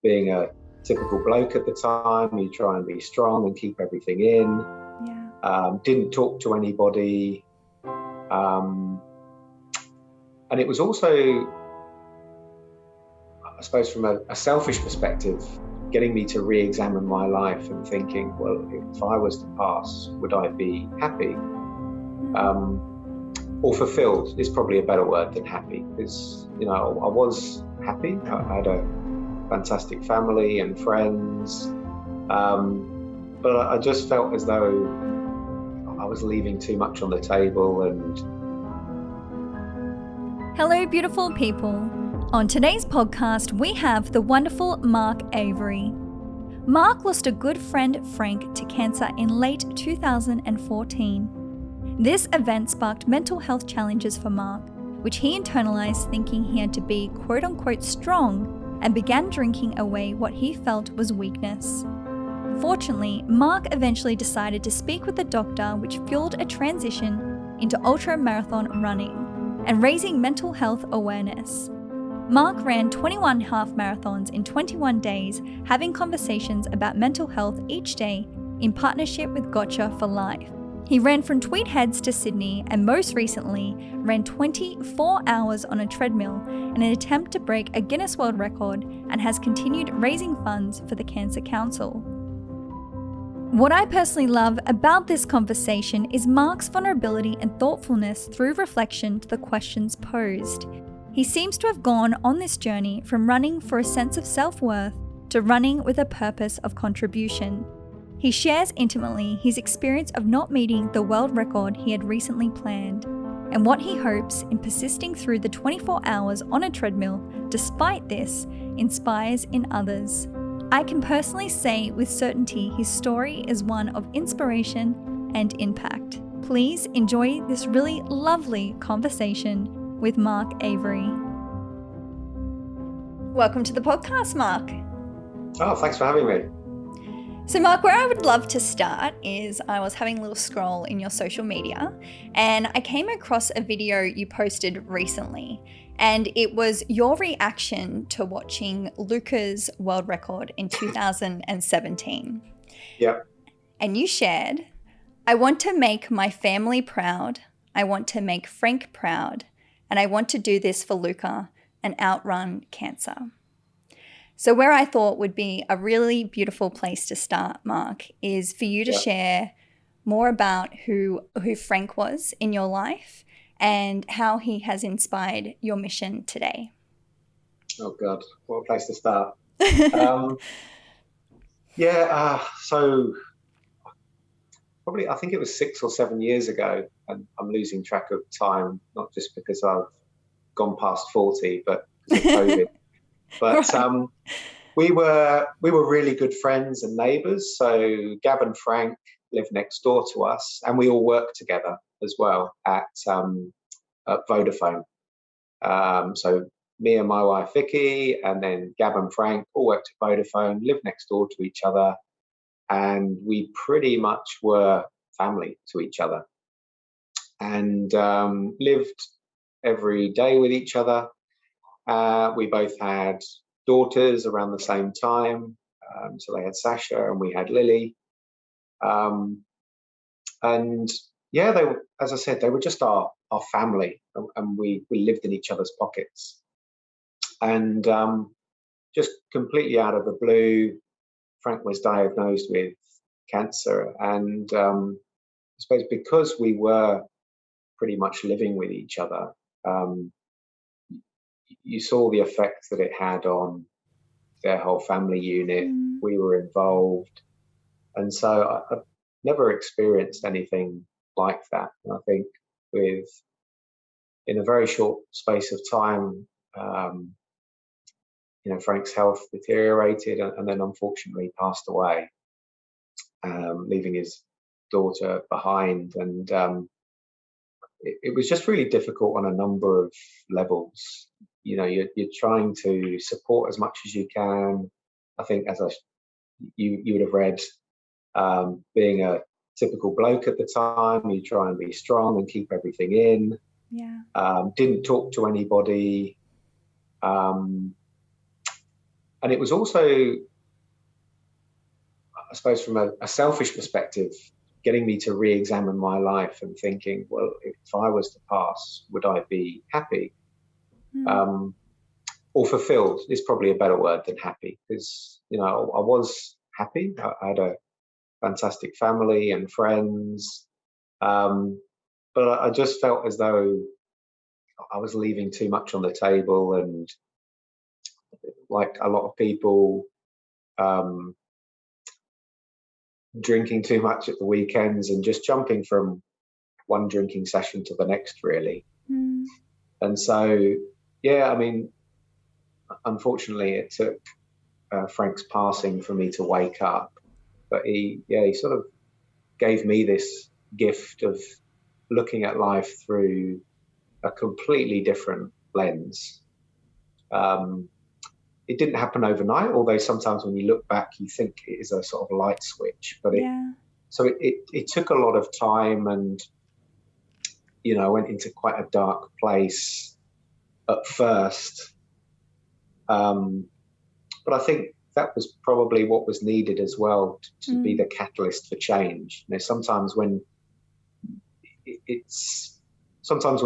Being a typical bloke at the time, you try and be strong and keep everything in. Didn't talk to anybody. And it was also, I suppose, from a selfish perspective, getting me to re-examine my life and thinking, well, if I was to pass, would I be happy? Or fulfilled is probably a better word than happy, because, I was happy. I had a fantastic family and friends, but I just felt as though I was leaving too much on the table. And hello, beautiful people. On today's podcast, we have the wonderful Mark Avery. Mark lost a good friend, Frank, to cancer in late 2014. This event sparked mental health challenges for Mark, which he internalized thinking he had to be quote-unquote strong, and began drinking away what he felt was weakness. Fortunately, Mark eventually decided to speak with a doctor, which fueled a transition into ultramarathon running and raising mental health awareness. Mark ran 21 half marathons in 21 days, having conversations about mental health each day in partnership with Gotcha for Life. He ran from Tweed Heads to Sydney, and most recently ran 24 hours on a treadmill in an attempt to break a Guinness World Record, and has continued raising funds for the Cancer Council. What I personally love about this conversation is Mark's vulnerability and thoughtfulness through reflection to the questions posed. He seems to have gone on this journey from running for a sense of self-worth to running with a purpose of contribution. He shares intimately his experience of not meeting the world record he had recently planned, and what he hopes in persisting through the 24 hours on a treadmill despite this inspires in others. I can personally say with certainty his story is one of inspiration and impact. Please enjoy this really lovely conversation with Mark Avery. Welcome to the podcast, Mark. oh, thanks for having me. So Mark, where I would love to start is I was having a little scroll in your social media, and I came across a video you posted recently, and it was your reaction to watching Luca's world record in 2017. Yep. And you shared, "I want to make my family proud, I want to make Frank proud, and I want to do this for Luca and outrun cancer." So where I thought would be a really beautiful place to start, Mark, is for you to share more about who Frank was in your life and how he has inspired your mission today. Oh God, what a place to start. So probably, I think it was 6 or 7 years ago, and I'm losing track of time, not just because I've gone past 40, but because of COVID. But right. We were really good friends and neighbours. So Gab and Frank lived next door to us, and we all worked together as well at Vodafone. So me and my wife Vicky, and then Gab and Frank all worked at Vodafone, lived next door to each other, and we pretty much were family to each other, and lived every day with each other. We both had daughters around the same time. So they had Sasha and we had Lily. And yeah, they were, as I said, they were just our family, and we lived in each other's pockets. And just completely out of the blue, Frank was diagnosed with cancer. And I suppose because we were pretty much living with each other, you saw the effect that it had on their whole family unit. We were involved. And so I've never experienced anything like that. And I think in a very short space of time, Frank's health deteriorated, and then unfortunately passed away, leaving his daughter behind. And it was just really difficult on a number of levels. You're trying to support as much as you can. I think, as you would have read, being a typical bloke at the time, you try and be strong and keep everything in. Didn't talk to anybody. And it was also, I suppose, from a selfish perspective, getting me to re-examine my life and thinking, well, if I was to pass, would I be happy? Or fulfilled is probably a better word than happy, because, you know, I was happy. I had a fantastic family and friends. But I just felt as though I was leaving too much on the table, and like a lot of people, drinking too much at the weekends and just jumping from one drinking session to the next, really. And so, yeah, I mean, unfortunately, it took Frank's passing for me to wake up. But he sort of gave me this gift of looking at life through a completely different lens. It didn't happen overnight, although sometimes when you look back, you think it is a sort of light switch. But it took a lot of time, and, you know, I went into quite a dark place at first. But I think that was probably what was needed as well, to be the catalyst for change. You know, sometimes when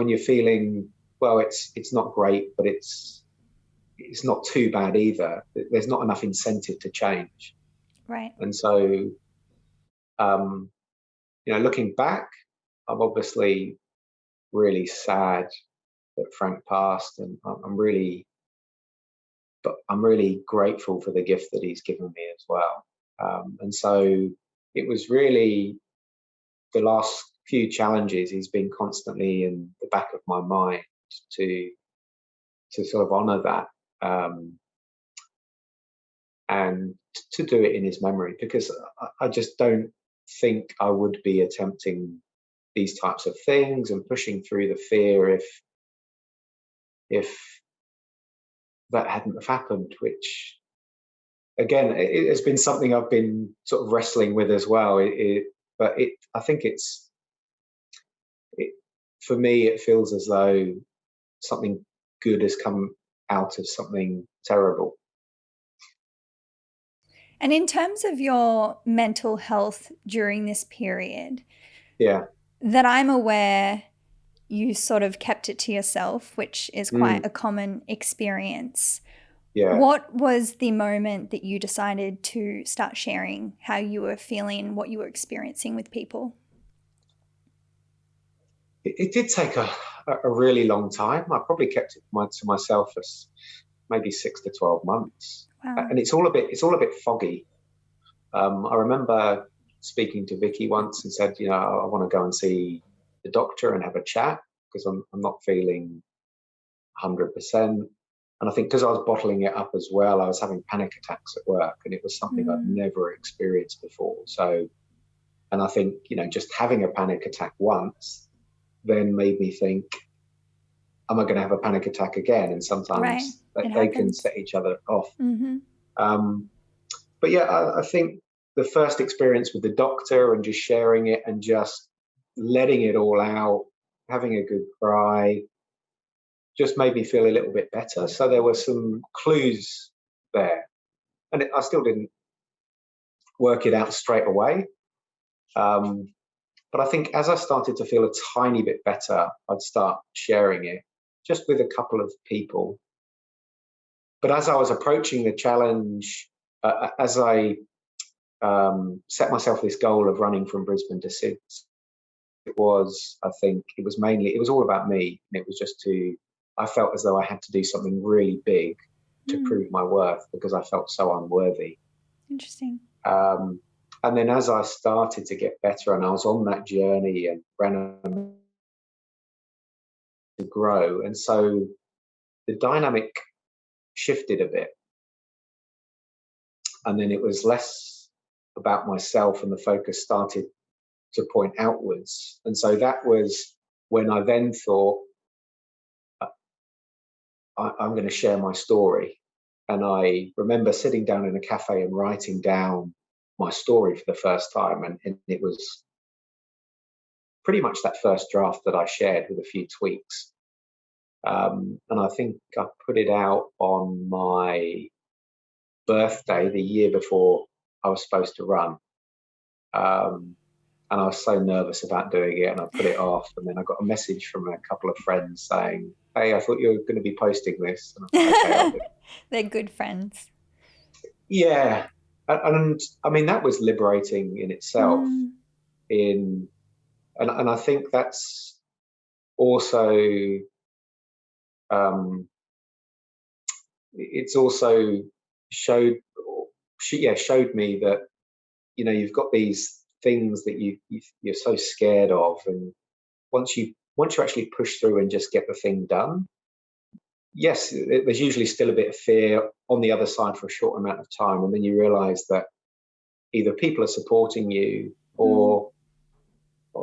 you're feeling, well, it's not great, but it's not too bad either. There's not enough incentive to change. Right. And so, you know, looking back, I'm obviously really sad that Frank passed, and I'm really grateful for the gift that he's given me as well. And so it was really the last few challenges, he's been constantly in the back of my mind to sort of honor that, and to do it in his memory, because I just don't think I would be attempting these types of things and pushing through the fear if that hadn't have happened, which, again, it has been something I've been sort of wrestling with as well. I think for me, it feels as though something good has come out of something terrible. And in terms of your mental health during this period, that I'm aware, you sort of kept it to yourself, which is quite a common experience. Yeah. What was the moment that you decided to start sharing how you were feeling, what you were experiencing with people? It did take a really long time. I probably kept it to myself for maybe 6 to 12 months. Wow. And it's all a bit foggy. I remember speaking to Vicky once and said, you know, I want to go and see the doctor and have a chat, because I'm not feeling 100%. And I think because I was bottling it up as well, I was having panic attacks at work, and it was something I'd never experienced before. So, and I think, you know, just having a panic attack once then made me think, am I going to have a panic attack again? And sometimes they can set each other off. But yeah, I think the first experience with the doctor and just sharing it and just letting it all out, having a good cry, just made me feel a little bit better. So there were some clues there. And I still didn't work it out straight away. But I think as I started to feel a tiny bit better, I'd start sharing it just with a couple of people. But as I was approaching the challenge, as I set myself this goal of running from Brisbane to Sydney, it was all about me. And it was I felt as though I had to do something really big to prove my worth, because I felt so unworthy. Interesting. And then as I started to get better and I was on that journey and ran to grow, and so the dynamic shifted a bit. And then it was less about myself, and the focus started to point outwards. And so that was when I then thought, I'm going to share my story. And I remember sitting down in a cafe and writing down my story for the first time. And it was pretty much that first draft that I shared with a few tweaks. And I think I put it out on my birthday the year before I was supposed to run. And I was so nervous about doing it, and I put it off. And then I got a message from a couple of friends saying, "Hey, I thought you were going to be posting this." And I thought, okay, I'll do it. They're good friends. Yeah. And I mean, that was liberating in itself. And I think that's also, it's also showed me that, you've got these things that you're so scared of, and once you actually push through and just get the thing done, yes, there's usually still a bit of fear on the other side for a short amount of time, and then you realize that either people are supporting you or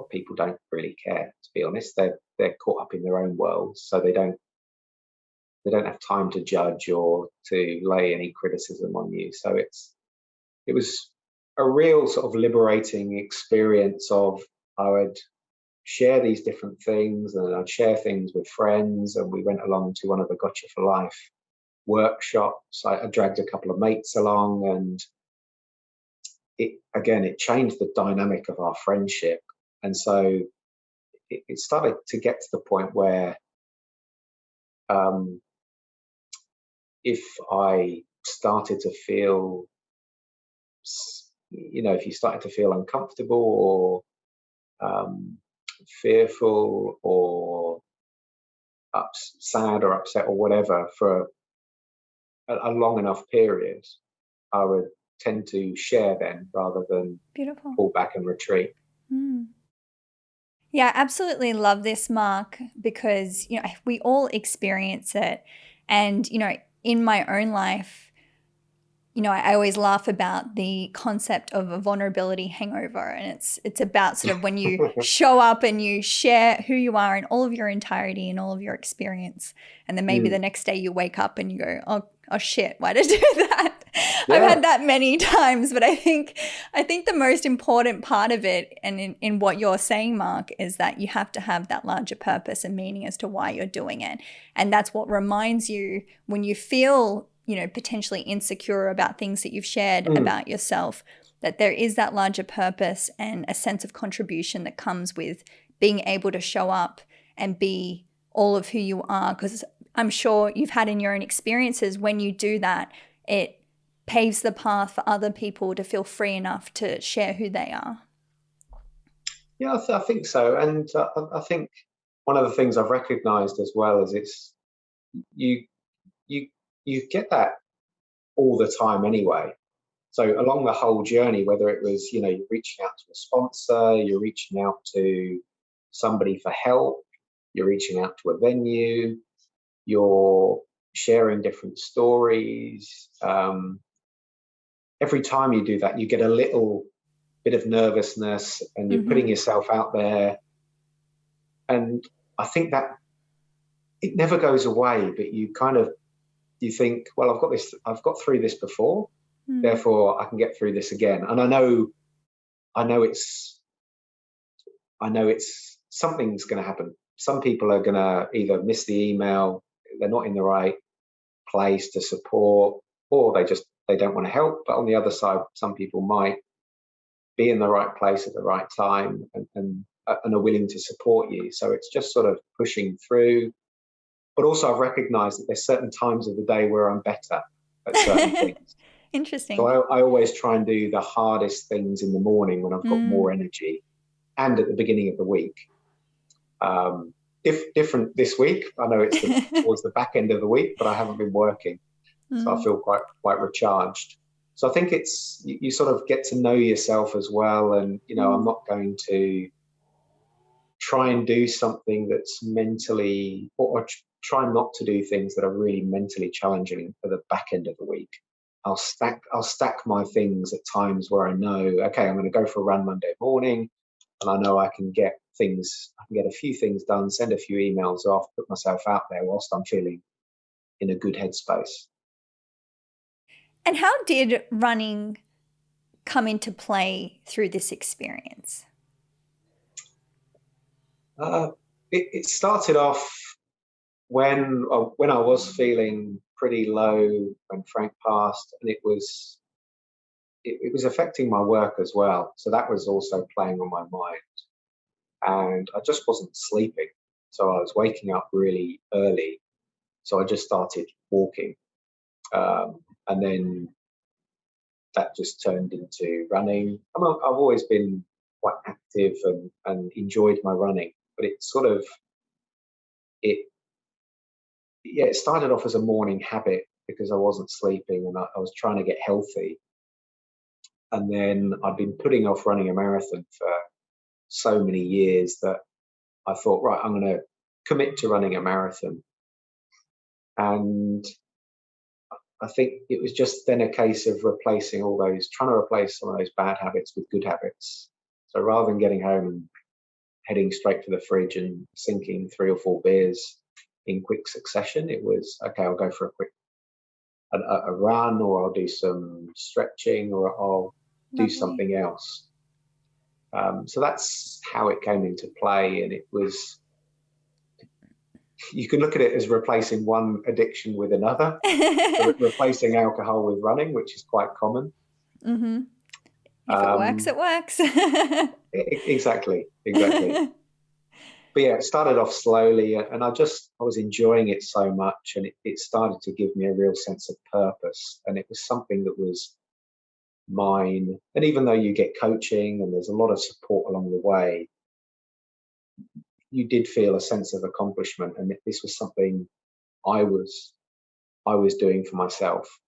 people don't really care, to be honest. They're caught up in their own worlds, so they don't have time to judge or to lay any criticism on you. So it was a real sort of liberating experience of, I would share these different things, and I'd share things with friends, and we went along to one of the Gotcha for Life workshops. I dragged a couple of mates along, and it changed the dynamic of our friendship. And so it started to get to the point where if I started to feel, if you started to feel uncomfortable or fearful or sad or upset or whatever for a long enough period, I would tend to share then rather than pull back and retreat. Yeah, I absolutely love this, Mark, because, we all experience it. And, in my own life, I always laugh about the concept of a vulnerability hangover. And it's about sort of when you show up and you share who you are in all of your entirety and all of your experience. And then maybe the next day you wake up and you go, oh shit, why did I do that? Yeah. I've had that many times, but I think the most important part of it, and in what you're saying, Mark, is that you have to have that larger purpose and meaning as to why you're doing it. And that's what reminds you when you feel, potentially insecure about things that you've shared about yourself, that there is that larger purpose and a sense of contribution that comes with being able to show up and be all of who you are. Because I'm sure you've had in your own experiences, when you do that, it paves the path for other people to feel free enough to share who they are. Yeah, I think so. And I think one of the things I've recognized as well is it's you get that all the time anyway. So along the whole journey, whether it was, you're reaching out to a sponsor, you're reaching out to somebody for help, you're reaching out to a venue, you're sharing different stories. Every time you do that, you get a little bit of nervousness, and you're putting yourself out there. And I think that it never goes away, but you think, well, I've got through this before, therefore I can get through this again. And I know it's something's going to happen. Some people are going to either miss the email, they're not in the right place to support, or they don't want to help. But on the other side, some people might be in the right place at the right time and are willing to support you. So it's just sort of pushing through. But also I've recognized that there's certain times of the day where I'm better at certain things. Interesting. So I always try and do the hardest things in the morning when I've got more energy, and at the beginning of the week. Different this week. I know it's towards the back end of the week, but I haven't been working. So I feel quite recharged. So I think it's, you sort of get to know yourself as well. And, I'm not going to try and do something that's mentally, or try not to do things that are really mentally challenging for the back end of the week. I'll stack my things at times where I know, okay, I'm going to go for a run Monday morning, and I know I can get a few things done, send a few emails off, put myself out there whilst I'm feeling in a good headspace. And how did running come into play through this experience? It started off when I was feeling pretty low when Frank passed, and it was affecting my work as well. So that was also playing on my mind, and I just wasn't sleeping. So I was waking up really early. So I just started walking, and then that just turned into running. I've always been quite active and enjoyed my running, but it started off as a morning habit because I wasn't sleeping and I was trying to get healthy. And then I'd been putting off running a marathon for so many years that I thought, right, I'm going to commit to running a marathon. And I think it was just then a case of trying to replace some of those bad habits with good habits. So rather than getting home and heading straight to the fridge and sinking 3 or 4 beers in quick succession, it was, okay, I'll go for a run, or I'll do some stretching, or I'll do something else. So that's how it came into play. And it was, you can look at it as replacing one addiction with another. So replacing alcohol with running, which is quite common. Mm-hmm. If it works, it works. Exactly. But yeah, it started off slowly, and I was enjoying it so much, and it started to give me a real sense of purpose, and it was something that was mine. And even though you get coaching and there's a lot of support along the way, you did feel a sense of accomplishment, and this was something I was doing for myself.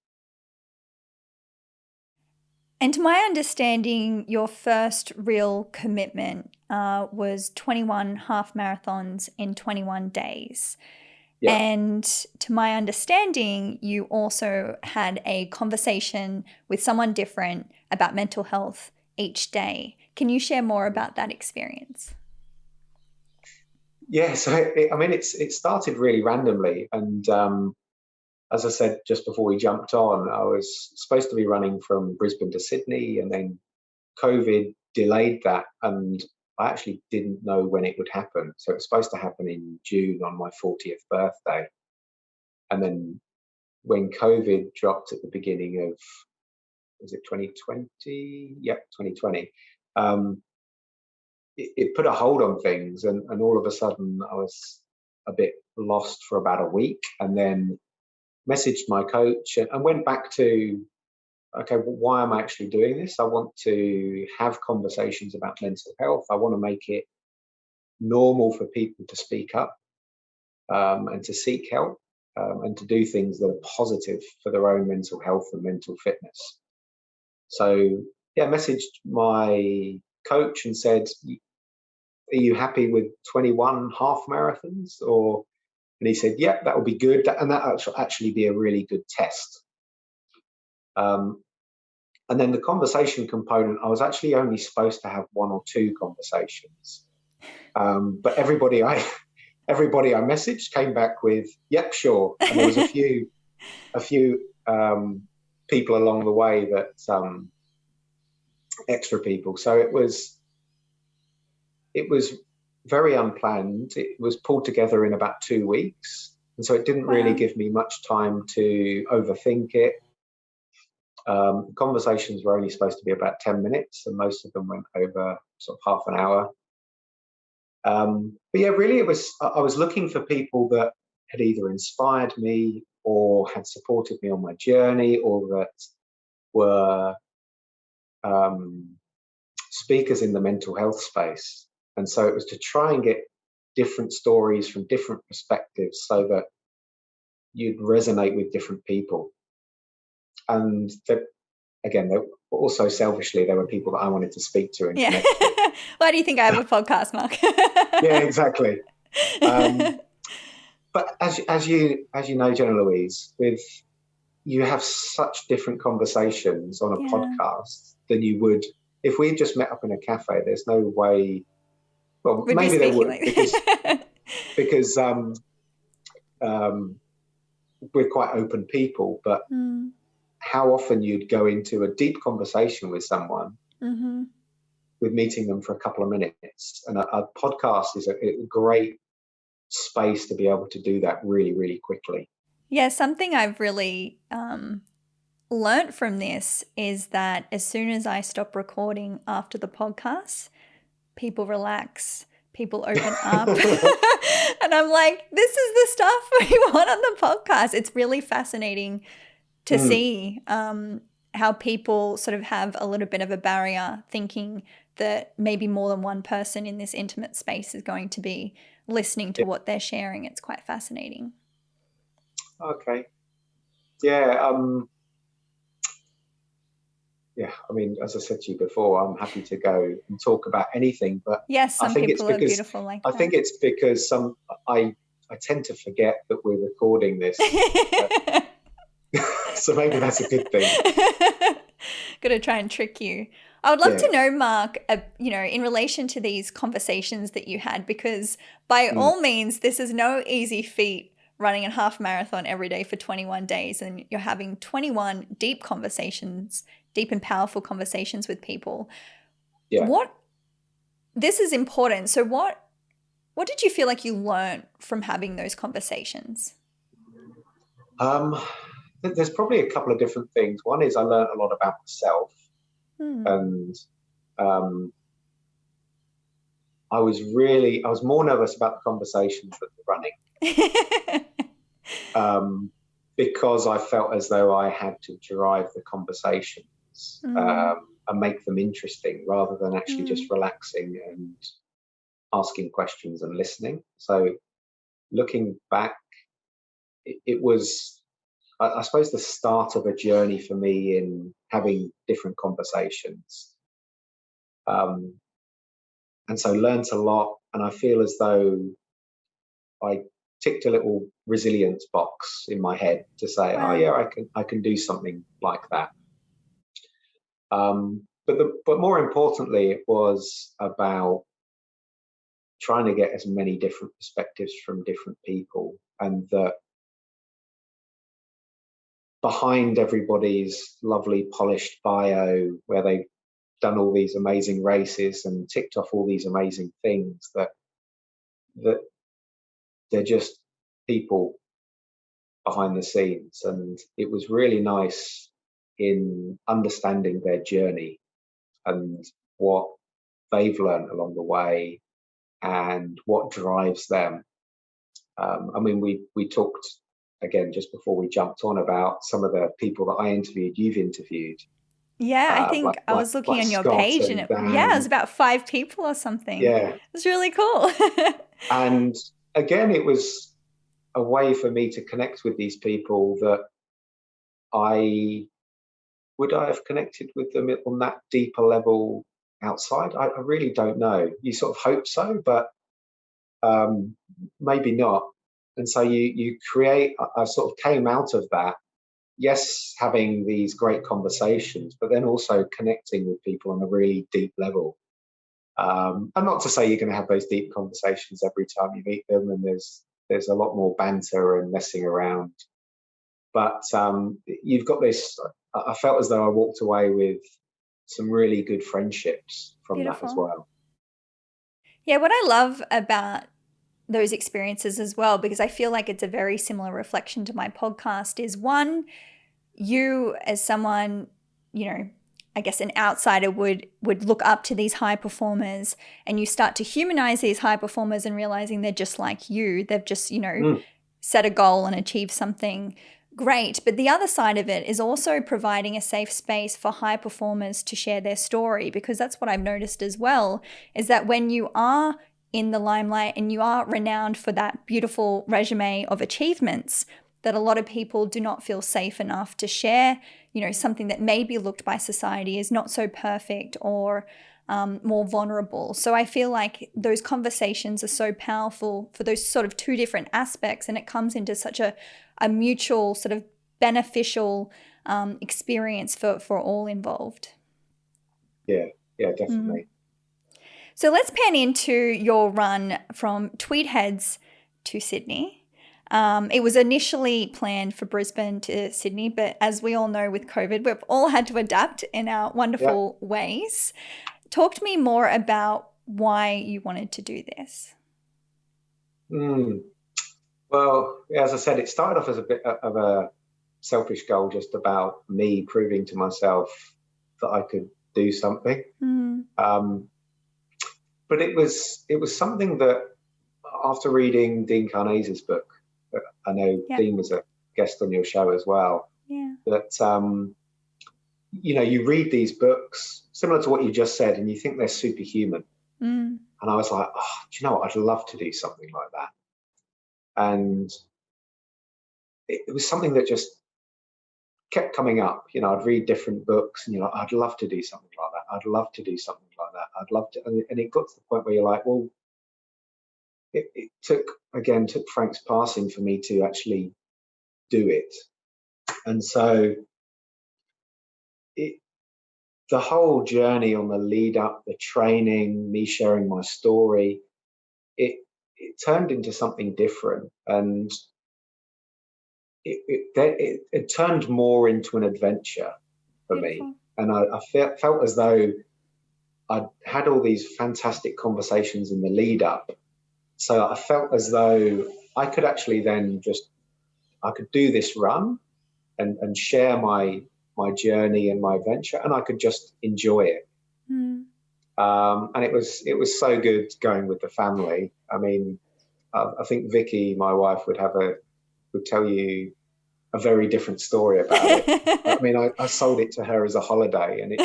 And to my understanding, your first real commitment was 21 half marathons in 21 days. Yeah. And to my understanding, you also had a conversation with someone different about mental health each day. Can you share more about that experience? Yeah, so it started really randomly, and as I said just before we jumped on, I was supposed to be running from Brisbane to Sydney, and then COVID delayed that, and I actually didn't know when it would happen. So it was supposed to happen in June on my 40th birthday. And then when COVID dropped at the beginning of, was it 2020? Yep, 2020. It put a hold on things, and all of a sudden I was a bit lost for about a week, and then messaged my coach and went back to, okay, well, why am I actually doing this? I want to have conversations about mental health. I want to make it normal for people to speak up and to seek help and to do things that are positive for their own mental health and mental fitness. So yeah, messaged my coach and said, are you happy with 21 half marathons? And he said, yeah, that would be good. And that will actually be a really good test. And then the conversation component, I was actually only supposed to have 1 or 2 conversations. But everybody I messaged came back with, yep, sure. And there was a few people along the way that extra people. So it was very unplanned. It was pulled together in about 2 weeks. And so it didn't really give me much time to overthink it. Conversations were only supposed to be about 10 minutes, and most of them went over sort of half an hour. But yeah, really I was looking for people that had either inspired me or had supported me on my journey, or that were speakers in the mental health space. And so it was to try and get different stories from different perspectives so that you'd resonate with different people. And again, also selfishly, there were people that I wanted to speak to and connect with. Why do you think I have a podcast, Mark? Yeah, exactly. But as you know, Jennah-Louise, you have such different conversations on a podcast than you would if we just met up in a cafe. There's no way. Well, would maybe there would, like because we're quite open people. But how often you'd go into a deep conversation with someone with meeting them for a couple of minutes, and a podcast is a great space to be able to do that really, really quickly. Yeah, something I've really learnt from this is that as soon as I stop recording after the podcast, people relax, people open up. And I'm like, this is the stuff we want on the podcast. It's really fascinating to see how people sort of have a little bit of a barrier thinking that maybe more than one person in this intimate space is going to be listening to what they're sharing. It's quite fascinating. Okay. Yeah. Yeah. I mean, as I said to you before, I'm happy to go and talk about anything, but yes, some people are beautiful like that. I think it's because I tend to forget that we're recording this. So maybe that's a good thing. Got to try and trick you. I would love to know, Mark, in relation to these conversations that you had, because by all means, this is no easy feat, running a half marathon every day for 21 days. And you're having 21 deep and powerful conversations with people. Yeah. This is important. So what did you feel like you learned from having those conversations? There's probably a couple of different things. One is I learned a lot about myself, and I was more nervous about the conversations than the running, because I felt as though I had to drive the conversations and make them interesting rather than actually just relaxing and asking questions and listening. So looking back, it was, I suppose, the start of a journey for me in having different conversations. And so learnt a lot, and I feel as though I ticked a little resilience box in my head to say, wow. Oh yeah, I can do something like that. But more importantly, it was about trying to get as many different perspectives from different people, and that behind everybody's lovely polished bio where they've done all these amazing races and ticked off all these amazing things, that they're just people behind the scenes. And it was really nice in understanding their journey and what they've learned along the way and what drives them. I mean, we talked again just before we jumped on about some of the people that I interviewed, you've interviewed. Yeah, I think I was looking on your Scott page and it was about 5 people or something. Yeah. It was really cool. And again, it was a way for me to connect with these people that would I have connected with them on that deeper level outside? I really don't know. You sort of hope so, but maybe not. And so you create, I sort of came out of that, yes, having these great conversations, but then also connecting with people on a really deep level. And not to say you're going to have those deep conversations every time you meet them, and there's a lot more banter and messing around. But you've got this, I felt as though I walked away with some really good friendships from Beautiful. That as well. Yeah, what I love about those experiences as well, because I feel like it's a very similar reflection to my podcast, is one, you as someone, I guess an outsider would look up to these high performers, and you start to humanize these high performers and realizing they're just like you. They've just, set a goal and achieved something great. But the other side of it is also providing a safe space for high performers to share their story, because that's what I've noticed as well, is that when you are in the limelight and you are renowned for that beautiful resume of achievements, that a lot of people do not feel safe enough to share, something that may be looked by society as not so perfect or more vulnerable. So I feel like those conversations are so powerful for those sort of two different aspects, and it comes into such a mutual sort of beneficial experience for all involved. Yeah, definitely. So let's pan into your run from Tweed Heads to Sydney. It was initially planned for Brisbane to Sydney, but as we all know with COVID, we've all had to adapt in our wonderful ways. Talk to me more about why you wanted to do this. Well, yeah, as I said, it started off as a bit of a selfish goal, just about me proving to myself that I could do something. Um, but it was something that, after reading Dean Carnese's book, I know Dean was a guest on your show as well. Yeah. That you read these books similar to what you just said, and you think they're superhuman. And I was like, oh, do you know what? I'd love to do something like that. And it was something that just kept coming up. I'd read different books, and I'd love to do something like that. I'd love to do something like that. I'd love to. And it got to the point where you're like, well, it took Frank's passing for me to actually do it. And so the whole journey on the lead up, the training, me sharing my story, it turned into something different. And it turned more into an adventure for me. And I felt as though I'd had all these fantastic conversations in the lead up. So I felt as though I could actually then I could do this run and share my journey and my adventure, and I could just enjoy it. And it was so good going with the family. I mean, I think Vicky, my wife, would tell you a very different story about it. I mean, I sold it to her as a holiday, and it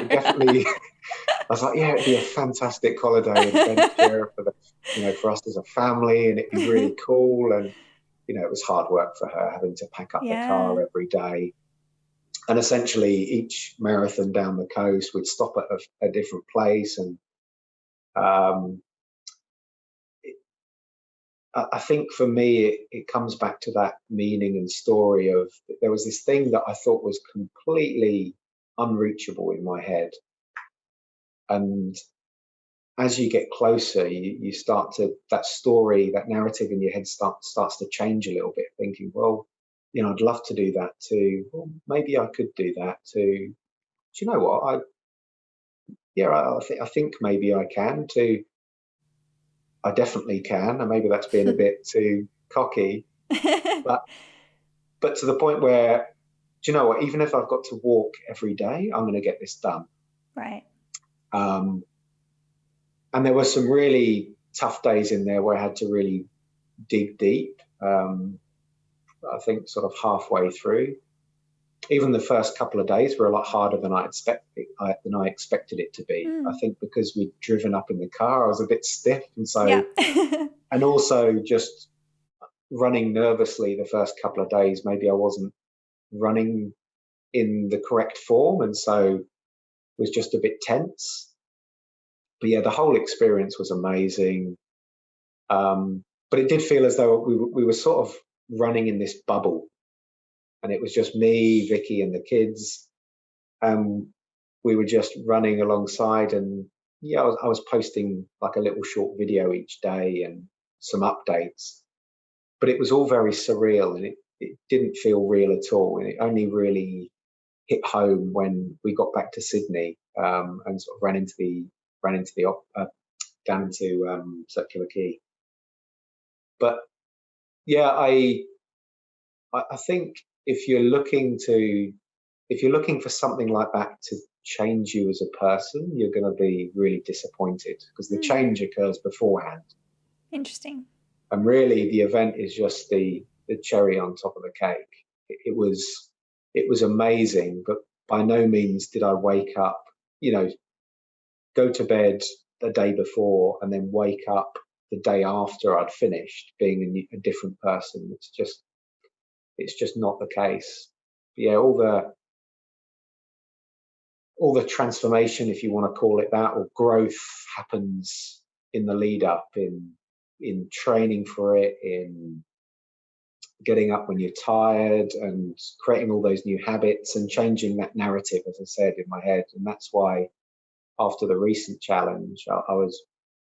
definitely. I was like, yeah, it'd be a fantastic holiday adventure for us as a family, and it'd be really cool. And it was hard work for her, having to pack up the car every day. And essentially, each marathon down the coast would stop at a different place. And I think for me, it comes back to that meaning and story of, there was this thing that I thought was completely unreachable in my head. And as you get closer, you start to, that story, that narrative in your head starts to change a little bit, thinking, well, I'd love to do that too. Well, maybe I could do that too. Do you know what? I think maybe I can too. I definitely can, and maybe that's being a bit too cocky. But to the point where, do you know what? Even if I've got to walk every day, I'm going to get this done. Right. And there were some really tough days in there where I had to really dig deep. I think sort of halfway through, even the first couple of days were a lot harder than I expected it to be. I think because we'd driven up in the car, I was a bit stiff, and so, and also just running nervously the first couple of days. Maybe I wasn't running in the correct form, and so was just a bit tense. But yeah, the whole experience was amazing. But it did feel as though we were sort of running in this bubble, and it was just me, Vicky, and the kids. We were just running alongside, and I was posting like a little short video each day and some updates. But it was all very surreal, and it didn't feel real at all. And it only really hit home when we got back to Sydney, and sort of ran into the down into Circular Quay. But yeah, I think if you're looking for something like that to change you as a person, you're going to be really disappointed, because the change occurs beforehand. Interesting. And really, the event is just the cherry on top of the cake. It was amazing, but by no means did I wake up, go to bed the day before and then wake up the day after I'd finished being a different person. It's just not the case. But yeah, all the transformation, if you want to call it that, or growth, happens in the lead up, in training for it, in getting up when you're tired, and creating all those new habits and changing that narrative, as I said, in my head. And that's why after the recent challenge, I was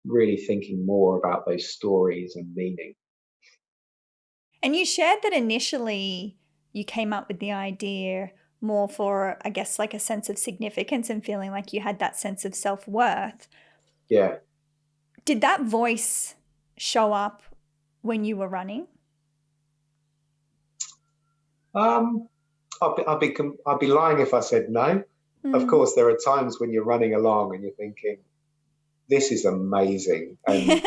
really thinking more about those stories and meaning. And you shared that initially you came up with the idea more for, I guess, like a sense of significance and feeling like you had that sense of self-worth. Yeah. Did that voice show up when you were running? I'd be lying if I said no. Of course, there are times when you're running along and you're thinking, this is amazing. And,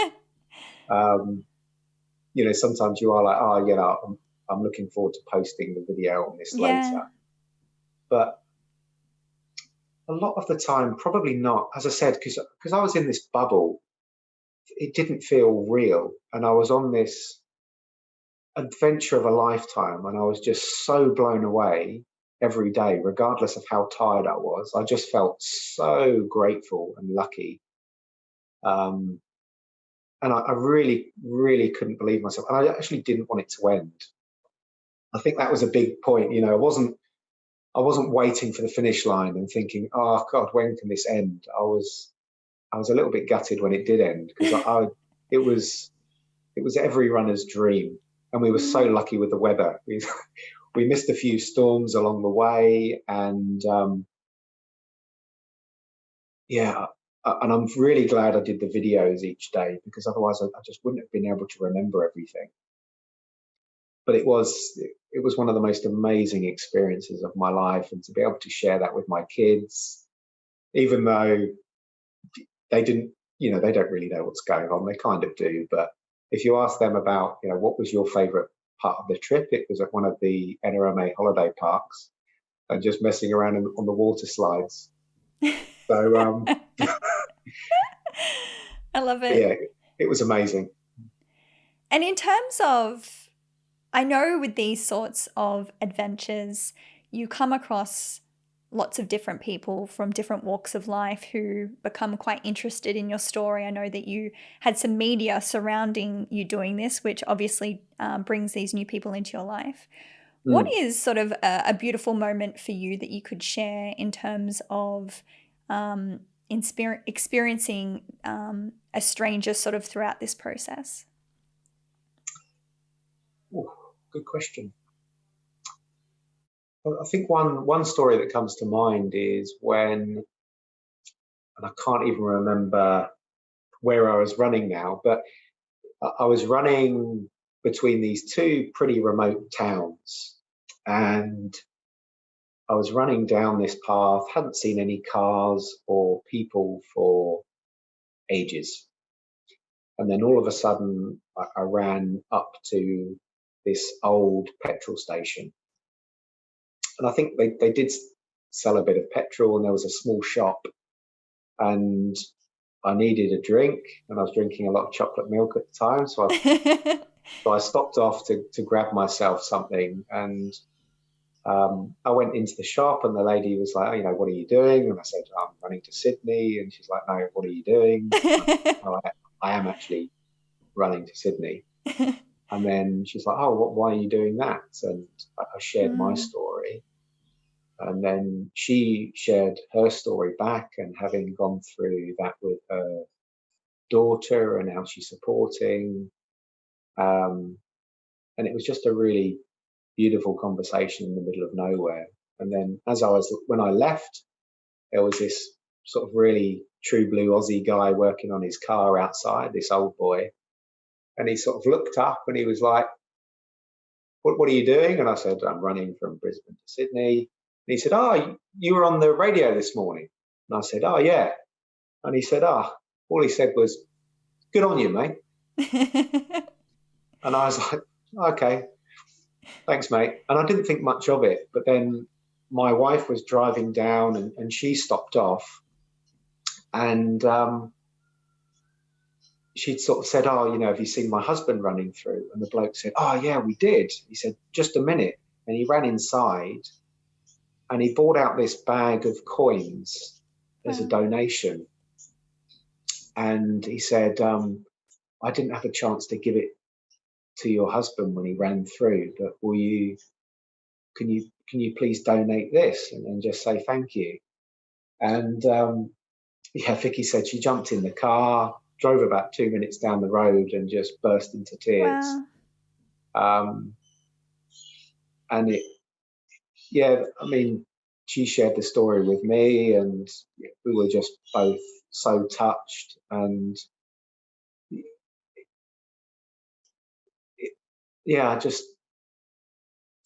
sometimes you are like, I'm looking forward to posting the video on this later. But a lot of the time, probably not. As I said, because I was in this bubble, it didn't feel real. And I was on this adventure of a lifetime, and I was just so blown away every day, regardless of how tired I was. I just felt so grateful and lucky. And I really, really couldn't believe myself. And I actually didn't want it to end. I think that was a big point. I wasn't waiting for the finish line and thinking, oh God, when can this end? I was a little bit gutted when it did end, because it was every runner's dream. And we were so lucky with the weather. We missed a few storms along the way, and and I'm really glad I did the videos each day, because otherwise I just wouldn't have been able to remember everything. But it was one of the most amazing experiences of my life, and to be able to share that with my kids, even though they didn't, they don't really know what's going on. They kind of do, but if you ask them about, what was your favorite part of the trip, it was at one of the NRMA holiday parks and just messing around on the water slides. So I love it. Yeah, it was amazing. And in terms of, I know with these sorts of adventures, you come across lots of different people from different walks of life who become quite interested in your story. I know that you had some media surrounding you doing this, which obviously brings these new people into your life. What is sort of a beautiful moment for you that you could share in terms of experiencing a stranger sort of throughout this process? Oh, good question. I think one story that comes to mind is when, and I can't even remember where I was running now, but I was running between these two pretty remote towns, and I was running down this path, hadn't seen any cars or people for ages. And then all of a sudden, I ran up to this old petrol station. And I think they did sell a bit of petrol, and there was a small shop, and I needed a drink, and I was drinking a lot of chocolate milk at the time. So I stopped off to grab myself something, and I went into the shop, and the lady was like, what are you doing? And I said, I'm running to Sydney. And she's like, no, what are you doing? I am actually running to Sydney. And then she's like, oh, why are you doing that? And I shared my story. And then she shared her story back, and having gone through that with her daughter and how she's supporting. And it was just a really beautiful conversation in the middle of nowhere. And then when I left, there was this sort of really true blue Aussie guy working on his car outside, this old boy. And he sort of looked up and he was like, what are you doing? And I said, I'm running from Brisbane to Sydney. And he said, oh, you were on the radio this morning. And I said, oh, yeah. And he said, all he said was, good on you, mate. And I was like, okay, thanks, mate. And I didn't think much of it. But then my wife was driving down, and she stopped off. And she'd sort of said, oh, have you seen my husband running through? And the bloke said, oh, yeah, we did. He said, just a minute. And he ran inside, and he brought out this bag of coins as a donation. And he said, I didn't have a chance to give it to your husband when he ran through, but can you please donate this and just say thank you? And Vicky said she jumped in the car, drove about 2 minutes down the road, and just burst into tears. Wow. And she shared the story with me, and we were just both so touched. And yeah, just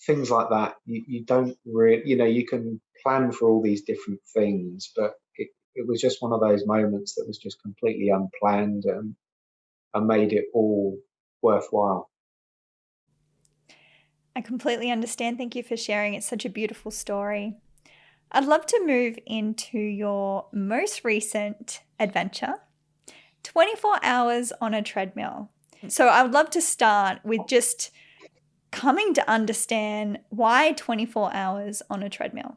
things like that. You don't really, you can plan for all these different things, but it was just one of those moments that was just completely unplanned and made it all worthwhile. I completely understand. Thank you for sharing. It's such a beautiful story. I'd love to move into your most recent adventure, 24 hours on a treadmill. So I would love to start with just coming to understand why 24 hours on a treadmill.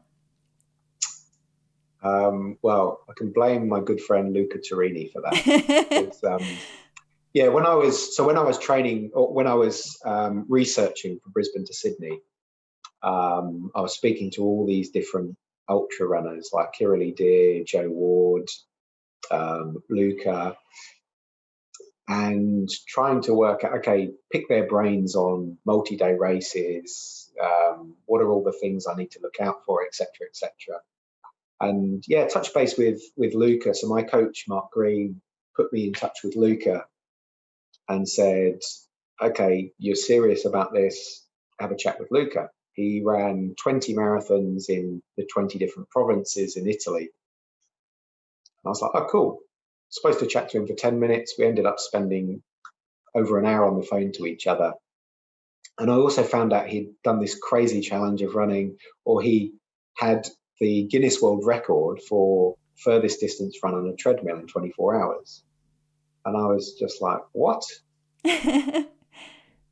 Well, I can blame my good friend Luca Turini for that. Yeah, when I was training, or when I was researching for Brisbane to Sydney, I was speaking to all these different ultra runners like Kiralee Deer, Joe Ward, Luca, and trying to work out, okay, pick their brains on multi-day races, what are all the things I need to look out for, etc., etc. And yeah, touch base with Luca. So my coach, Mark Green, put me in touch with Luca and said, okay, you're serious about this, have a chat with Luca. He ran 20 marathons in the 20 different provinces in Italy. And I was like, oh, cool. Supposed to chat to him for 10 minutes. We ended up spending over an hour on the phone to each other. And I also found out he'd done this crazy challenge of running, or he had the Guinness World Record for furthest distance run on a treadmill in 24 hours. And I was just like, what?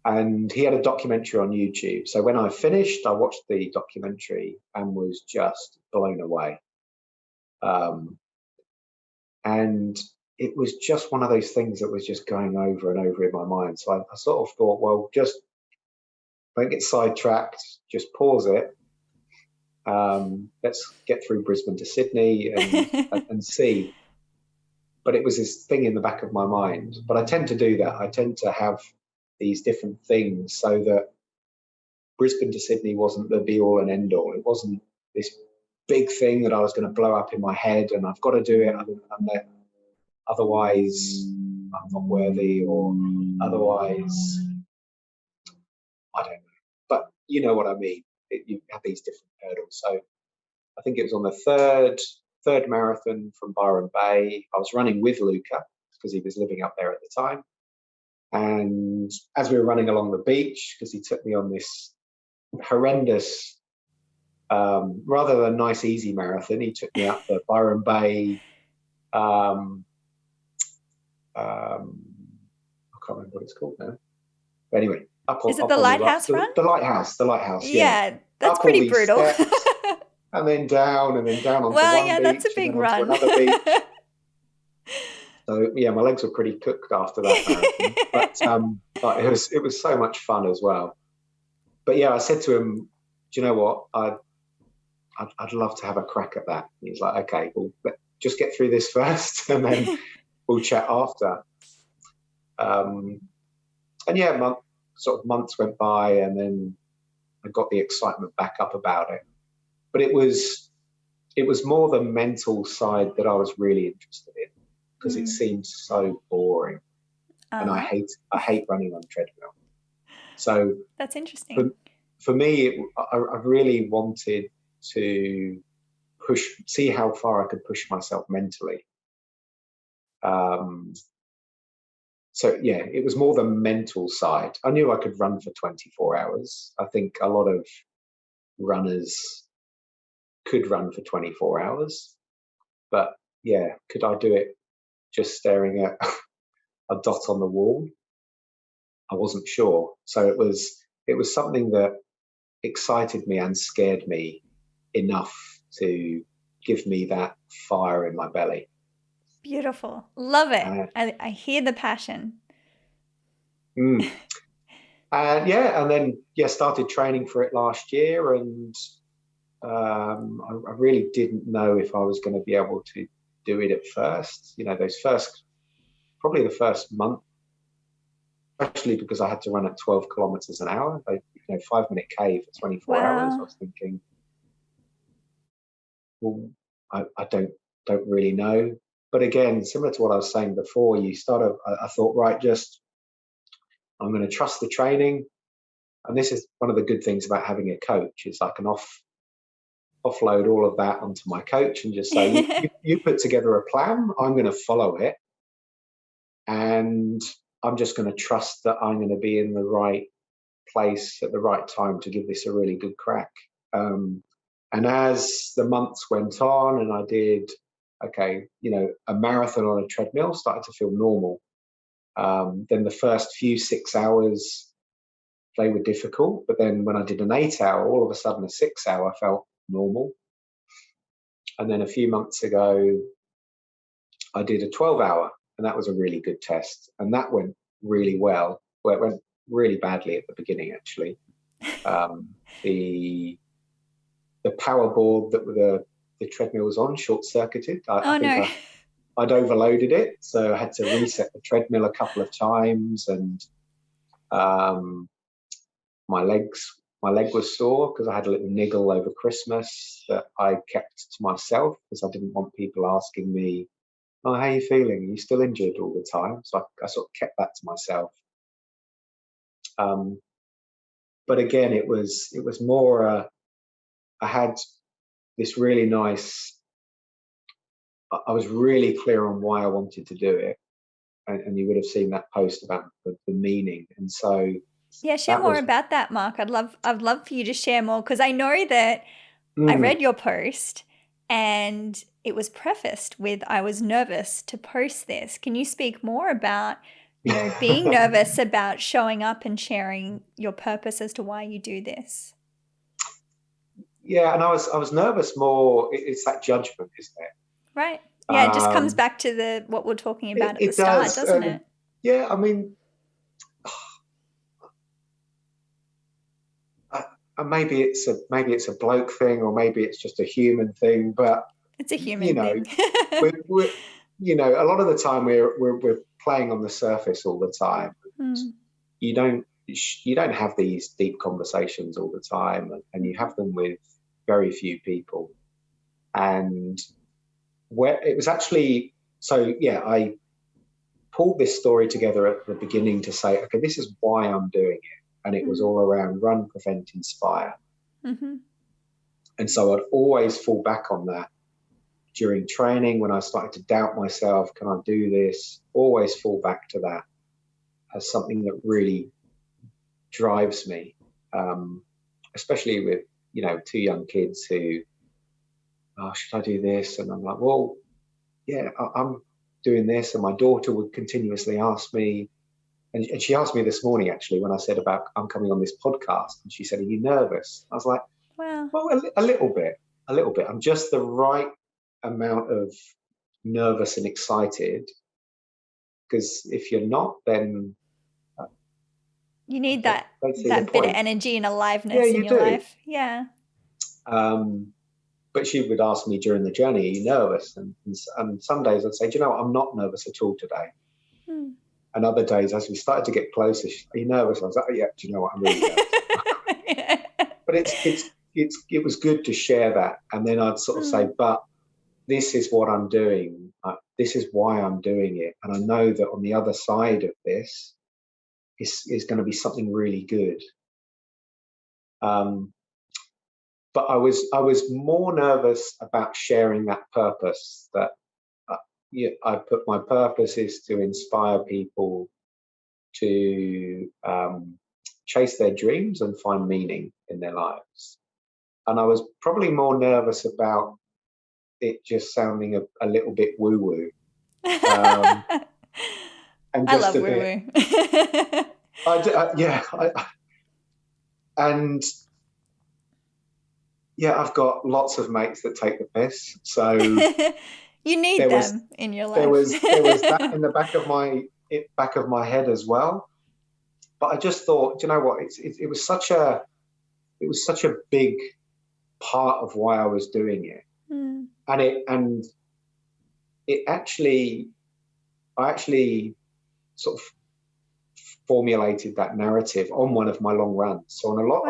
And he had a documentary on YouTube. So when I finished, I watched the documentary and was just blown away. And it was just one of those things that was just going over and over in my mind. So I sort of thought, well, just don't get sidetracked, just pause it. Let's get through Brisbane to Sydney and see. But it was this thing in the back of my mind. But I tend to do that. I tend to have these different things so that Brisbane to Sydney wasn't the be all and end all. It wasn't this big thing that I was going to blow up in my head and I've got to do it. Otherwise, I'm not worthy, or otherwise, I don't know. But you know what I mean. You have these different hurdles. So I think it was on the third marathon from Byron Bay. I was running with Luca because he was living up there at the time. And as we were running along the beach, because he took me on this horrendous, rather than nice, easy marathon, he took me up the Byron Bay. I can't remember what it's called now. But anyway, is it the Lighthouse run? The Lighthouse. Yeah, that's pretty brutal. And then down onto one beach. Well, yeah, that's a big run. Another beach. So yeah, my legs were pretty cooked after that marathon. But it was so much fun as well. But yeah, I said to him, do you know what? I'd love to have a crack at that. And he's like, okay, well, just get through this first, and then we'll chat after. And yeah, months went by, and then I got the excitement back up about it. But it was more the mental side that I was really interested in, because it seemed so boring, and I hate running on treadmill. So that's interesting. For me, I really wanted to see how far I could push myself mentally. So yeah, it was more the mental side. I knew I could run for 24 hours. I think a lot of runners could run for 24 hours, but yeah, could I do it just staring at a dot on the wall? I wasn't sure. So it was something that excited me and scared me enough to give me that fire in my belly. Beautiful. Love it. I hear the passion. And then started training for it last year, and I really didn't know if I was going to be able to do it at first. Probably the first month, especially because I had to run at 12 kilometers an hour, 5-minute K for 24 hours. I was thinking, well, I don't really know. But again, similar to what I was saying before, I thought, right, I'm going to trust the training. And this is one of the good things about having a coach, is I can offload all of that onto my coach and just say, you put together a plan, I'm going to follow it, and I'm just going to trust that I'm going to be in the right place at the right time to give this a really good crack. And as the months went on and I did, a marathon on a treadmill started to feel normal. Then the first few 6 hours, they were difficult. But then when I did an 8 hour, all of a sudden a 6 hour felt normal. And then a few months ago, I did a 12 hour, and that was a really good test. And that went really well. Well, it went really badly at the beginning, actually. The power board that the treadmill was on short-circuited. I think I'd overloaded it, so I had to reset the treadmill a couple of times, and my leg was sore because I had a little niggle over Christmas that I kept to myself because I didn't want people asking me, "Oh, how are you feeling? Are you still injured?" all the time. So I sort of kept that to myself. But again, it was more. I had this really nice. I was really clear on why I wanted to do it, and you would have seen that post about the meaning. And so, yeah, share more about that, Mark. I'd love for you to share more, because I know that I read your post and it was prefaced with, "I was nervous to post this." Can you speak more about, being nervous about showing up and sharing your purpose as to why you do this? Yeah, and I was nervous more. It's that judgment, isn't it? Right. Yeah, it just comes back to what we're talking about at the start, doesn't it? Yeah, I mean, maybe it's a bloke thing, or maybe it's just a human thing. But it's a human thing. we're a lot of the time we're playing on the surface all the time. You don't have these deep conversations all the time, and you have them with very few people. And where it was actually, I pulled this story together at the beginning to say, okay, this is why I'm doing it. And it was all around run, prevent, inspire. And so I'd always fall back on that during training when I started to doubt myself. Can I do this? Always fall back to that as something that really drives me, especially with, two young kids who, "Oh, should I do this?" And I'm like, well, yeah, I'm doing this. And my daughter would continuously ask me, and she asked me this morning, actually, when I said about I'm coming on this podcast, and she said, "Are you nervous?" I was like, well, a little bit. I'm just the right amount of nervous and excited, because if you're not, then you need that bit of energy and aliveness in your life. Yeah. But she would ask me during the journey, "Are you nervous?" And some days I'd say, "Do you know what? I'm not nervous at all today." And other days, as we started to get closer, "Are you nervous?" I was like, "Oh, yeah, do you know what? I'm really nervous." But it was good to share that. And then I'd sort of say, "But this is what I'm doing. This is why I'm doing it. And I know that on the other side of this is going to be something really good." But I was more nervous about sharing that purpose. That I put my purpose is to inspire people to chase their dreams and find meaning in their lives. And I was probably more nervous about it just sounding a little bit woo-woo. And I love woo-woo. I've got lots of mates that take the piss, so you need them in your life. There was that in the back of my head as well. But I just thought, do you know what? It was such a big part of why I was doing it, and I actually sort of formulated that narrative on one of my long runs. So on a lot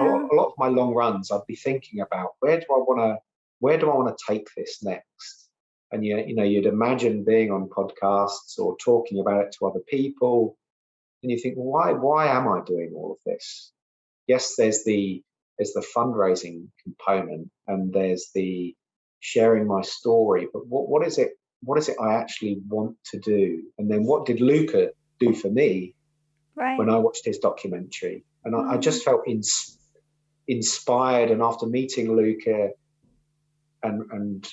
of my long runs, I'd be thinking about where do I want to take this next? And you'd imagine being on podcasts or talking about it to other people, and you think, why am I doing all of this? yes, there's the fundraising component, and there's the sharing my story, but what is it I actually want to do? And then what did Luca do for me when I watched his documentary? And I just felt inspired, and after meeting Luca and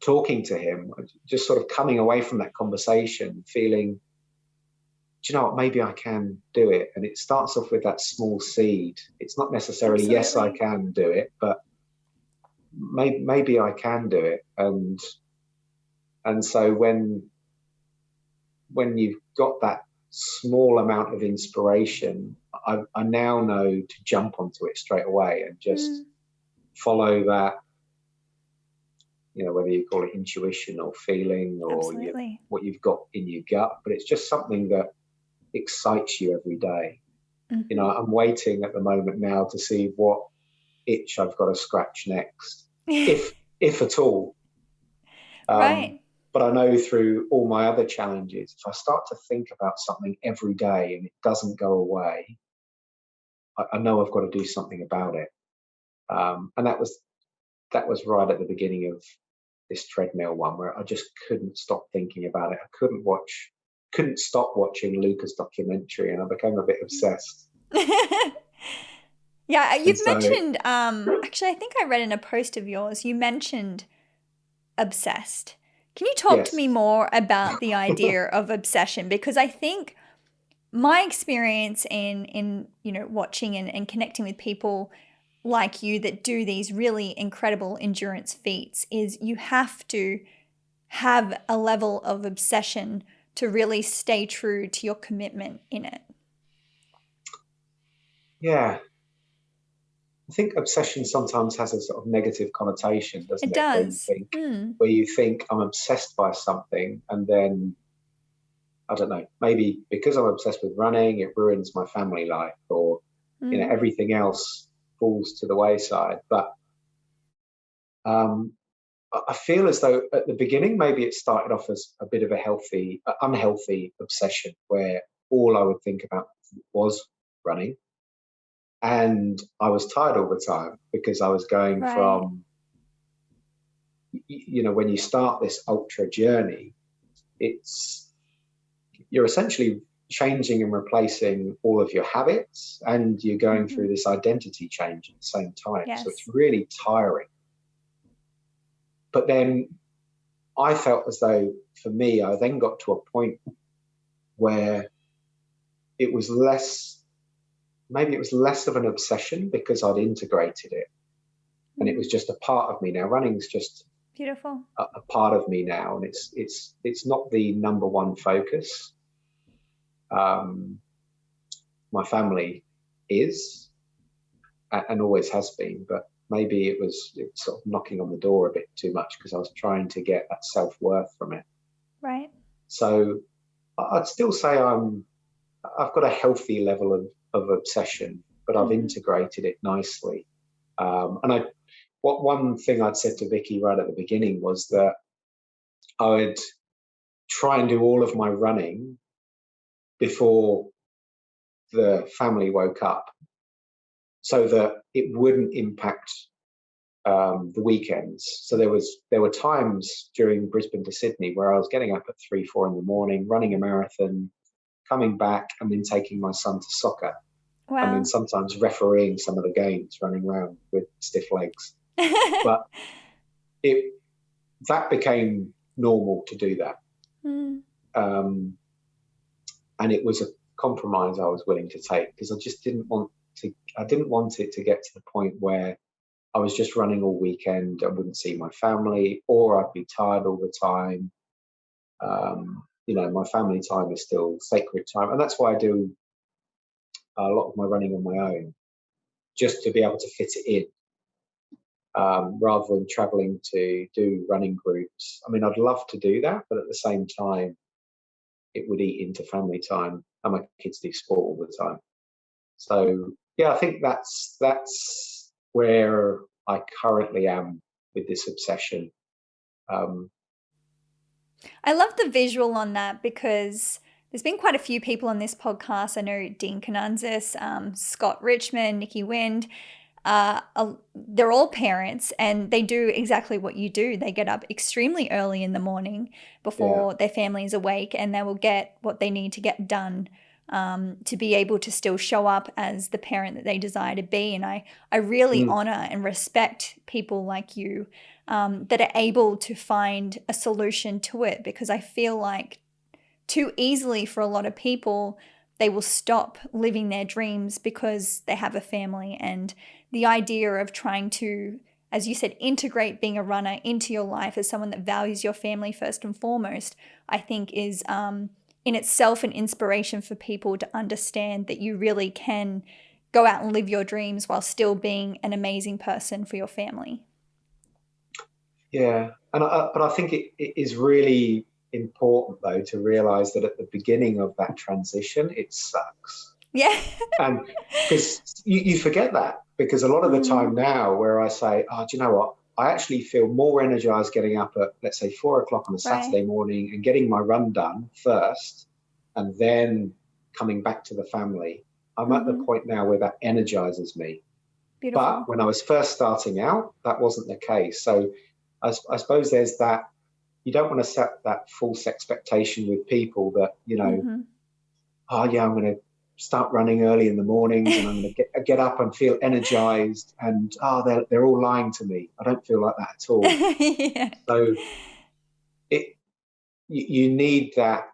talking to him, just sort of coming away from that conversation feeling, do you know what, maybe I can do it. And it starts off with that small seed. It's not necessarily, Absolutely. yes, I can do it, but maybe I can do it. And so when you've got that small amount of inspiration, I now know to jump onto it straight away and just follow that, you know, whether you call it intuition or feeling or what you've got in your gut, but it's just something that excites you every day. You know, I'm waiting at the moment now to see what itch I've got to scratch next, if at all. Right. But I know through all my other challenges, if I start to think about something every day and it doesn't go away, I know I've got to do something about it. And that was right at the beginning of this treadmill one, where I just couldn't stop thinking about it. I couldn't stop watching Luca's documentary, and I became a bit obsessed. Yeah, you've mentioned, actually, I think I read in a post of yours, you mentioned obsessed. Can you talk to me more about the idea of obsession? Because I think my experience in you know, watching and connecting with people like you that do these really incredible endurance feats is you have to have a level of obsession to really stay true to your commitment in it. Yeah. I think obsession sometimes has a sort of negative connotation, doesn't it? It does. Where you think I'm obsessed by something, and then, I don't know, maybe because I'm obsessed with running, it ruins my family life, or you know, everything else falls to the wayside. But I feel as though at the beginning, maybe it started off as a bit of unhealthy obsession, where all I would think about was running. And I was tired all the time because I was going from, you know, when you start this ultra journey, you're essentially changing and replacing all of your habits, and you're going through this identity change at the same time. Yes. So it's really tiring. But then I felt as though, for me, I then got to a point where it was less of an obsession because I'd integrated it, and it was just a part of me now. Running's just beautiful, a part of me now, and it's not the number one focus. My family is and always has been, but maybe it was sort of knocking on the door a bit too much because I was trying to get that self-worth from it. Right. So I'd still say I've got a healthy level of obsession, but I've integrated it nicely. And one thing I'd said to Vicky right at the beginning was that I would try and do all of my running before the family woke up, so that it wouldn't impact the weekends. So there were times during Brisbane to Sydney where I was getting up at 3-4 in the morning, running a marathon, coming back, and then taking my son to soccer. Wow. And then sometimes refereeing some of the games, running around with stiff legs. But that became normal to do that. And it was a compromise I was willing to take, because I just didn't want it to get to the point where I was just running all weekend. I wouldn't see my family, or I'd be tired all the time. You know, my family time is still sacred time, and that's why I do a lot of my running on my own, just to be able to fit it in, rather than traveling to do running groups. I mean, I'd love to do that, but at the same time, it would eat into family time, and my kids do sport all the time. So yeah, I think that's where I currently am with this obsession. I love the visual on that, because There's been quite a few people on this podcast. I know Dean Cananzas, Scott Richmond, Nikki Wind. They're all parents, and they do exactly what you do. They get up extremely early in the morning before their family is awake, and they will get what they need to get done to be able to still show up as the parent that they desire to be. And I really honor and respect people like you that are able to find a solution to it, because I feel like too easily for a lot of people, they will stop living their dreams because they have a family. And the idea of trying to, as you said, integrate being a runner into your life as someone that values your family first and foremost, I think is in itself an inspiration for people to understand that you really can go out and live your dreams while still being an amazing person for your family. Yeah, but I think it is really important, though, to realize that at the beginning of that transition, it sucks. Yeah. And because you forget that, because a lot of the time now where I say, do you know what? I actually feel more energized getting up at, let's say, 4 o'clock on a Saturday morning and getting my run done first, and then coming back to the family. I'm at the point now where that energizes me. Beautiful. But when I was first starting out, that wasn't the case. So I suppose there's that, you don't want to set that false expectation with people that, you know, oh yeah, I'm going to start running early in the mornings and I'm going to get up and feel energized, and they're all lying to me. I don't feel like that at all. Yeah. So you need that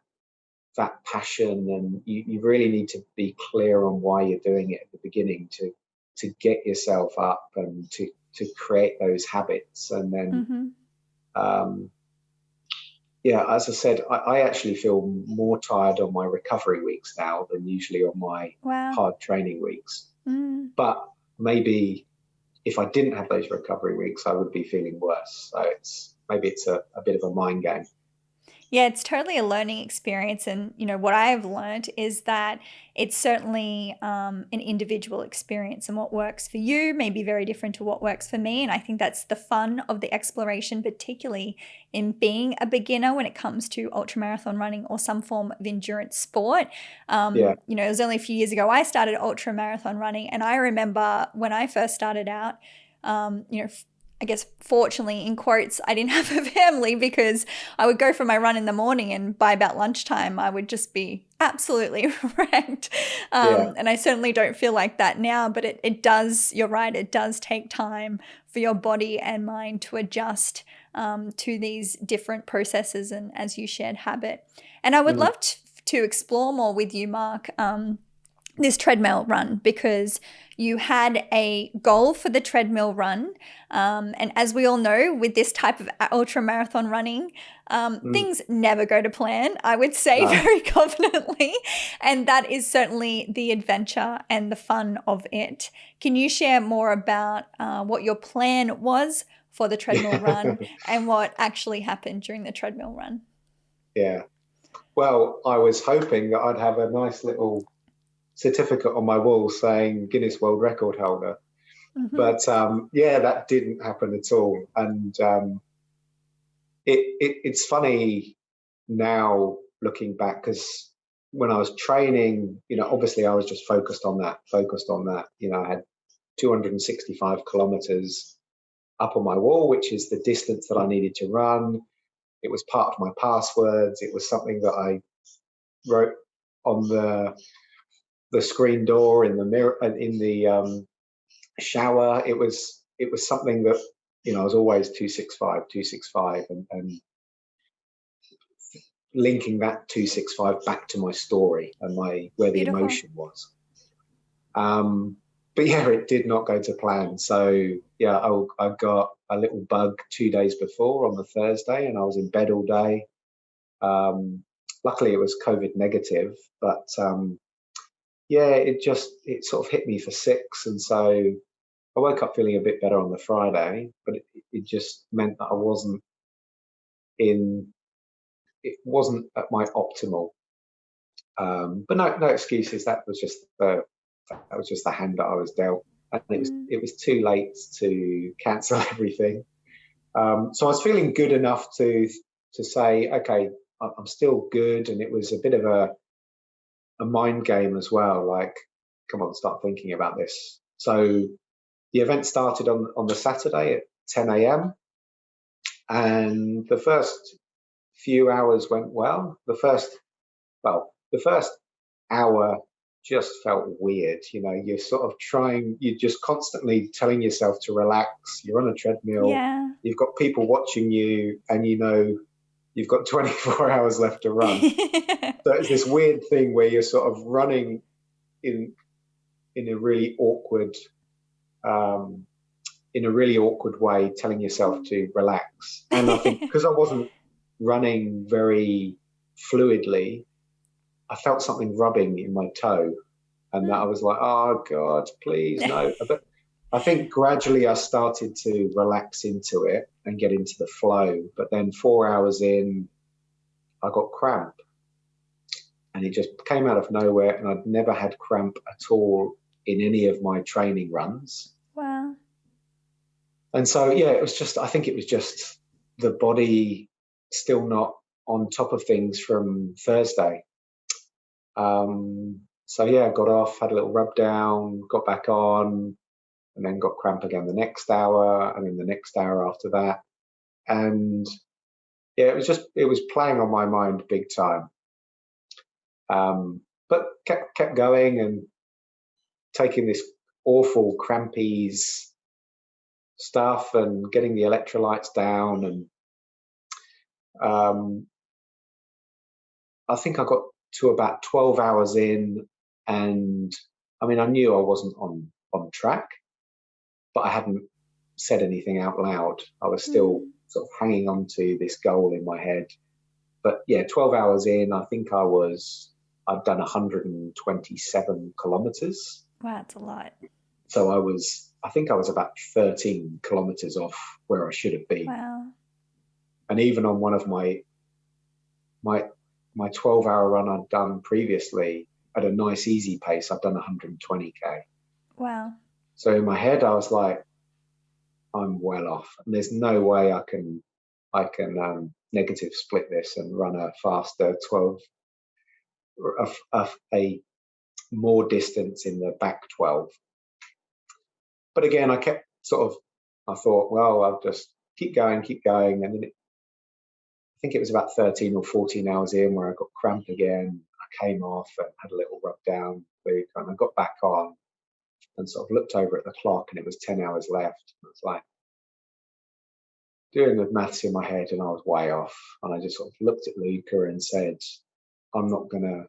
passion, and you really need to be clear on why you're doing it at the beginning to get yourself up and to create those habits. And then as I said, I actually feel more tired on my recovery weeks now than usually on my hard training weeks. But maybe if I didn't have those recovery weeks, I would be feeling worse. So it's a bit of a mind game. Yeah, it's totally a learning experience. And, you know, what I've learned is that it's certainly an individual experience, and what works for you may be very different to what works for me. And I think that's the fun of the exploration, particularly in being a beginner when it comes to ultramarathon running or some form of endurance sport. You know, it was only a few years ago I started ultramarathon running, and I remember when I first started out, you know, I guess fortunately, in quotes, I didn't have a family, because I would go for my run in the morning and by about lunchtime, I would just be absolutely wrecked. And I certainly don't feel like that now, but it does, you're right, it does take time for your body and mind to adjust to these different processes and, as you shared, habit. And I would love to explore more with you, Mark, this treadmill run, because you had a goal for the treadmill run. And as we all know, with this type of ultra marathon running, things never go to plan, I would say very confidently. And that is certainly the adventure and the fun of it. Can you share more about what your plan was for the treadmill run and what actually happened during the treadmill run? Yeah. Well, I was hoping that I'd have a nice little certificate on my wall saying Guinness World Record holder. But that didn't happen at all. And it's funny now looking back, because when I was training, you know, obviously I was just focused on that. You know, I had 265 kilometers up on my wall, which is the distance that I needed to run. It was part of my passwords. It was something that I wrote on the screen door, in the mirror, in the shower. It was something that, you know, I was always 265, and linking that 265 back to my story and where the emotion was. But yeah, it did not go to plan. So yeah, I got a little bug 2 days before on the Thursday, and I was in bed all day. Luckily it was COVID negative, but it sort of hit me for 6. And so I woke up feeling a bit better on the Friday, but it just meant that it wasn't at my optimal. But no excuses. That was just the hand that I was dealt, and it was too late to cancel everything. So I was feeling good enough to say, okay, I'm still good. And it was a bit of a a mind game as well. Like, come on, start thinking about this. So the event started on the Saturday at 10 a.m. and the first few hours went well. The first hour just felt weird. You're sort of you're just constantly telling yourself to relax. You're on a treadmill. Yeah. You've got people watching you, and you've got 24 hours left to run. So it's this weird thing where you're sort of running in a really awkward way, telling yourself to relax. And I think because I wasn't running very fluidly, I felt something rubbing in my toe, and I was like, oh God, please no. But I think gradually I started to relax into it and get into the flow. But then 4 hours in, I got cramp, and it just came out of nowhere, and I'd never had cramp at all in any of my training runs. Wow. And so, I think it was just the body still not on top of things from Thursday. I got off, had a little rub down, got back on, and then got cramp again the next hour, and then the next hour after that. And it was playing on my mind big time. But kept going and taking this awful crampies stuff and getting the electrolytes down. And I think I got to about 12 hours in, and I knew I wasn't on track, but I hadn't said anything out loud. I was still sort of hanging on to this goal in my head. But 12 hours in, I think I'd done 127 kilometers. Wow, that's a lot. So I think I was about 13 kilometers off where I should have been. Wow. And even on one of my 12-hour run I'd done previously at a nice easy pace, I'd done 120k. Wow. So in my head, I was like, I'm well off, and there's no way I can negative split this and run a faster a more distance in the back 12. But again, I thought, well, I'll just keep going. And then I think it was about 13 or 14 hours in where I got cramp again. I came off and had a little rub down, and I got back on and sort of looked over at the clock, and it was 10 hours left. I was like doing the maths in my head, and I was way off. And I just sort of looked at Luca and said, I'm not gonna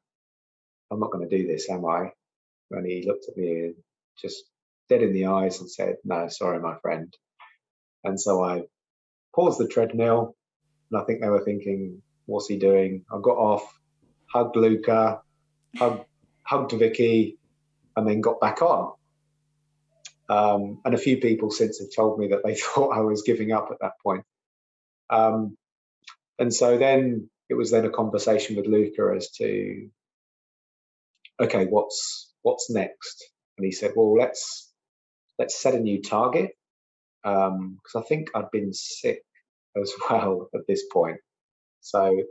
do this, am I? And he looked at me just dead in the eyes and said, no, sorry, my friend. And so I paused the treadmill, and I think they were thinking, what's he doing? I got off, hugged Luca, hugged Vicky, and then got back on. And a few people since have told me that they thought I was giving up at that point. And so then it was a conversation with Luca as to, okay, what's next? And he said, well, let's set a new target, because I think I'd been sick as well at this point. So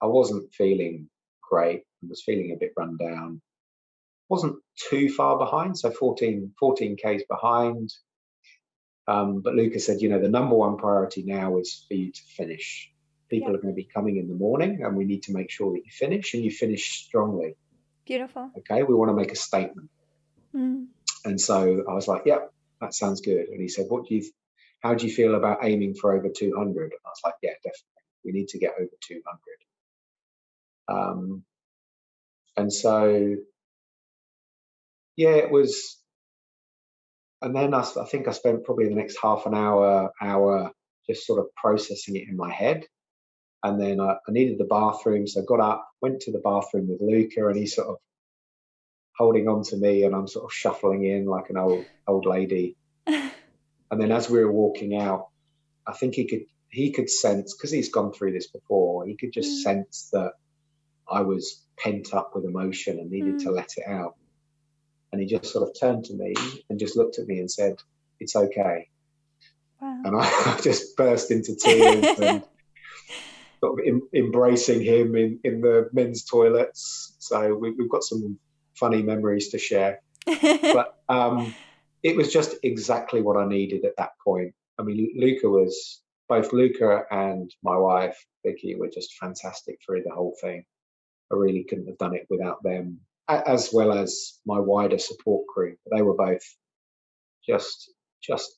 I wasn't feeling great. I was feeling a bit run down. Wasn't too far behind, so 14 Ks behind. But Luca said, the number one priority now is for you to finish. People are going to be coming in the morning, and we need to make sure that you finish, and you finish strongly. Beautiful. Okay, we want to make a statement. And so I was like, yep, that sounds good. And he said, how do you feel about aiming for over 200? And I was like, yeah, definitely. We need to get over 200. And so, it was, and then I think I spent probably the next half an hour just sort of processing it in my head. And then I needed the bathroom, so I got up, went to the bathroom with Luca, and he's sort of holding on to me, and I'm sort of shuffling in like an old lady. And then as we were walking out, I think he could sense, because he's gone through this before, he could just sense that I was pent up with emotion and needed to let it out. And he just sort of turned to me and just looked at me and said, it's okay. Wow. And I just burst into tears. sort of embracing him in the men's toilets. So we've got some funny memories to share. But it was just exactly what I needed at that point. I mean, both Luca and my wife, Vicky, were just fantastic through the whole thing. I really couldn't have done it without them, as well as my wider support crew. They were both just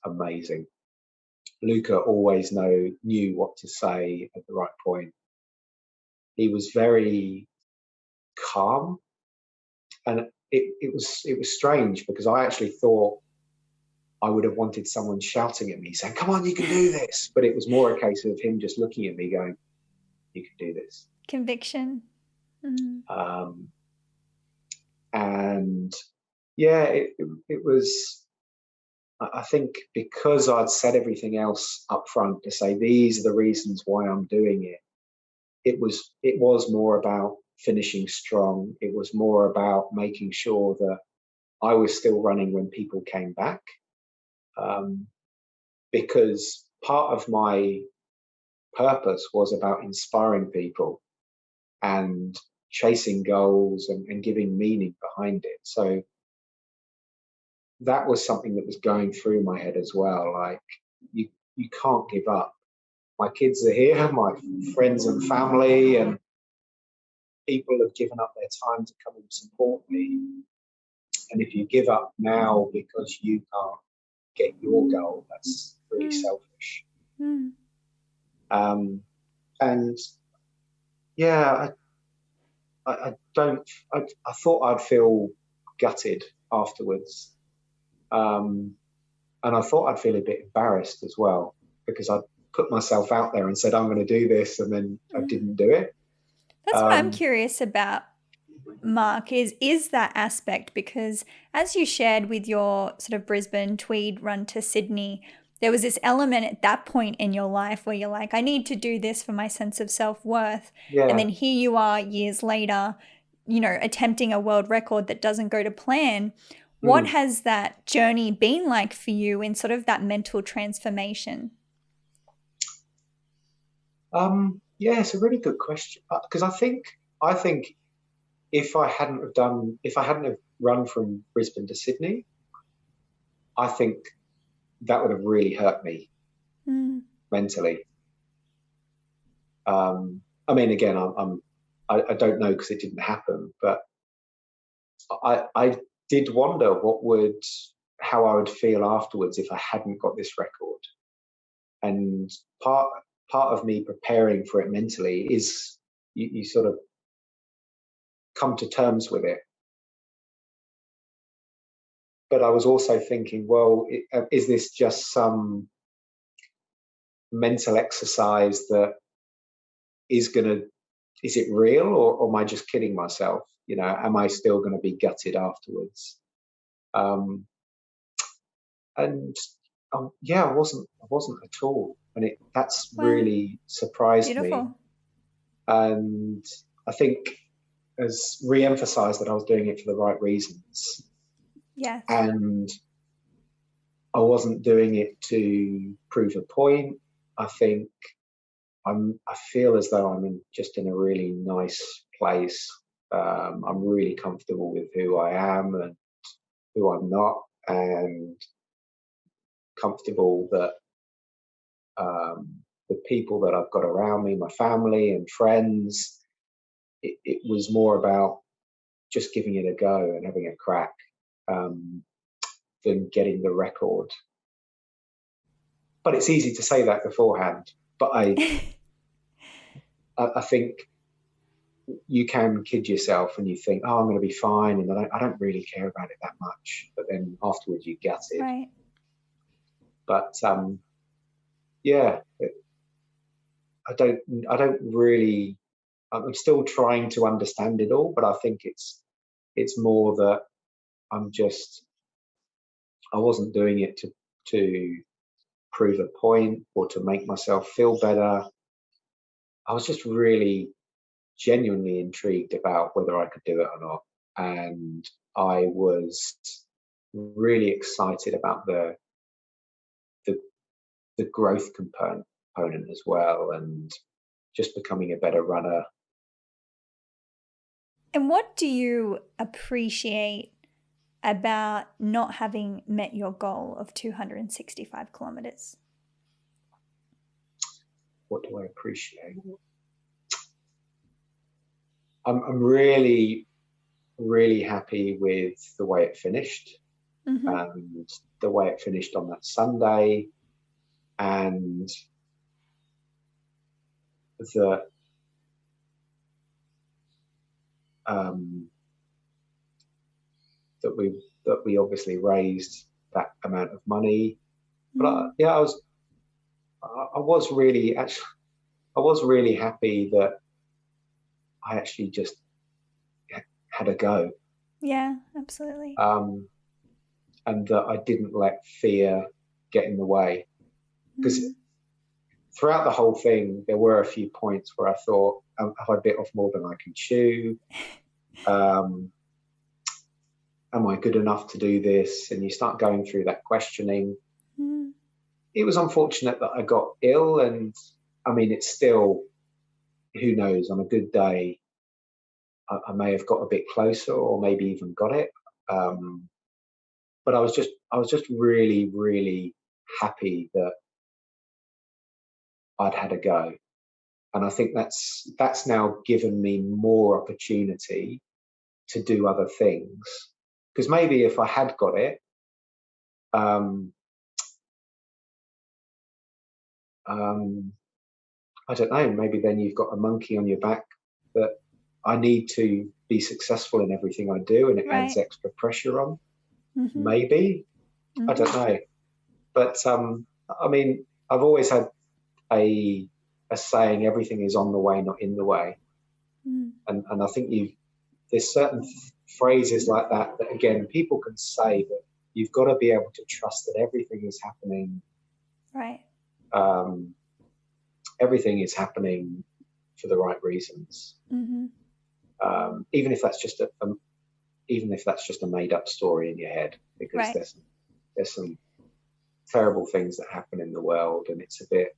amazing. Luca always knew what to say at the right point. He was very calm, and it was strange because I actually thought I would have wanted someone shouting at me saying, "Come on, you can do this." But it was more a case of him just looking at me going, "You can do this." Conviction. Mm-hmm. And yeah, it was, I think, because I'd said everything else up front to say, these are the reasons why I'm doing it. It was more about finishing strong. It was more about making sure that I was still running when people came back. Because part of my purpose was about inspiring people and chasing goals and giving meaning behind it. So that was something that was going through my head as well. Like, you can't give up. My kids are here, my friends and family, and people have given up their time to come and support me. And if you give up now because you can't get your goal, that's really selfish. And yeah, I thought I'd feel gutted afterwards. And I thought I'd feel a bit embarrassed as well, because I'd put myself out there and said, I'm going to do this, and then I didn't do it. That's what I'm curious about, Mark, is that aspect, because as you shared with your sort of Brisbane Tweed run to Sydney, there was this element at that point in your life where you're like, I need to do this for my sense of self-worth. Yeah. And then here you are years later, attempting a world record that doesn't go to plan. What has that journey been like for you in sort of that mental transformation? Yeah, it's a really good question, because I think if I hadn't have run from Brisbane to Sydney, I think that would have really hurt me mentally. I mean, again, I don't know because it didn't happen, but I did wonder how I would feel afterwards if I hadn't got this record. And part of me preparing for it mentally is you sort of come to terms with it. But I was also thinking, well, is this just some mental exercise that is it real, or am I just kidding myself? Am I still going to be gutted afterwards? Yeah, I wasn't at all. And that's really surprised Beautiful. me. And I think has re-emphasized that I was doing it for the right reasons. Yes. And I wasn't doing it to prove a point. I think I feel as though I'm in a really nice place. I'm really comfortable with who I am and who I'm not, and comfortable that the people that I've got around me, my family and friends, it was more about just giving it a go and having a crack than getting the record. But it's easy to say that beforehand. But I think you can kid yourself and you think, oh, I'm going to be fine, and I don't really care about it that much. But then afterwards you get it. Right. But yeah, I don't really. I'm still trying to understand it all, but I think it's more that I wasn't doing it to prove a point or to make myself feel better. I was just really genuinely intrigued about whether I could do it or not. And I was really excited about the growth component as well, and just becoming a better runner. And what do you appreciate about not having met your goal of 265 kilometers? What do I appreciate? I'm really, really happy with the way it finished, and the way it finished on that Sunday, and that that we obviously raised that amount of money. But I was really happy that I actually just had a go. Yeah, absolutely. And that I didn't let fear get in the way, because throughout the whole thing, there were a few points where I thought, have I bit off more than I can chew? Am I good enough to do this? And you start going through that questioning. It was unfortunate that I got ill, and I mean, it's still, who knows, on a good day, I may have got a bit closer, or maybe even got it. But I was just really, really happy that I'd had a go. And I think that's now given me more opportunity to do other things. Because maybe if I had got it, I don't know, maybe then you've got a monkey on your back that I need to be successful in everything I do, and it adds extra pressure on. Maybe. I don't know. But I mean, I've always had a saying, everything is on the way, not in the way. And I think there's certain phrases like that again, people can say, but you've got to be able to trust that everything is happening. Right. Everything is happening for the right reasons. Even if that's just a made up story in your head, because there's some terrible things that happen in the world, and it's a bit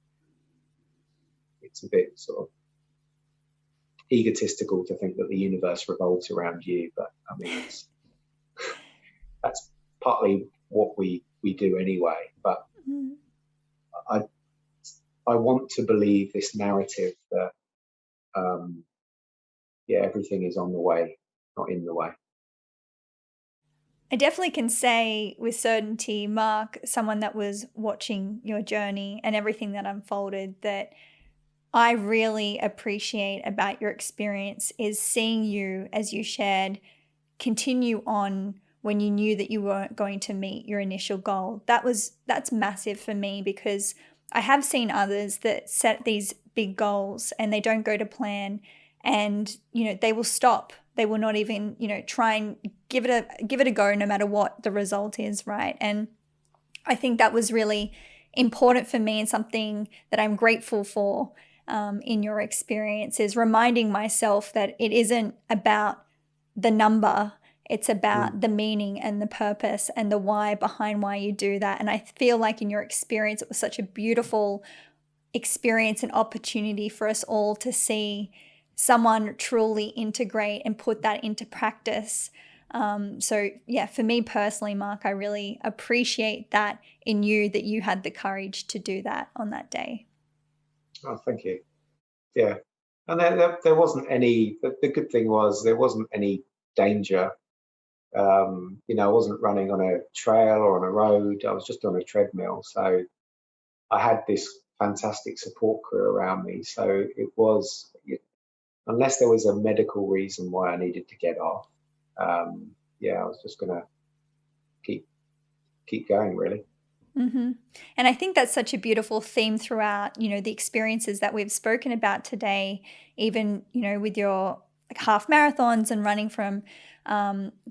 sort of egotistical to think that the universe revolves around you. But I mean, that's partly what we do anyway. But I want to believe this narrative that everything is on the way, not in the way. I definitely can say with certainty, Mark, someone that was watching your journey and everything that unfolded, that I really appreciate about your experience is seeing you, as you shared, continue on when you knew that you weren't going to meet your initial goal. That's massive for me, because I have seen others that set these big goals and they don't go to plan, and they will stop. They will not even try and give it a go, no matter what the result is, right? And I think that was really important for me, and something that I'm grateful for in your experience, is reminding myself that it isn't about the number. It's about the meaning and the purpose and the why behind why you do that. And I feel like in your experience, it was such a beautiful experience and opportunity for us all to see someone truly integrate and put that into practice. So yeah, for me personally, Mark, I really appreciate that in you, that you had the courage to do that on that day. Oh, thank you. Yeah. And there wasn't any, the good thing was there wasn't any danger. I wasn't running on a trail or on a road. I was just on a treadmill. So I had this fantastic support crew around me. So it was, unless there was a medical reason why I needed to get off, I was just going to keep going, really. And I think that's such a beautiful theme throughout, the experiences that we've spoken about today, even, with your half marathons and running from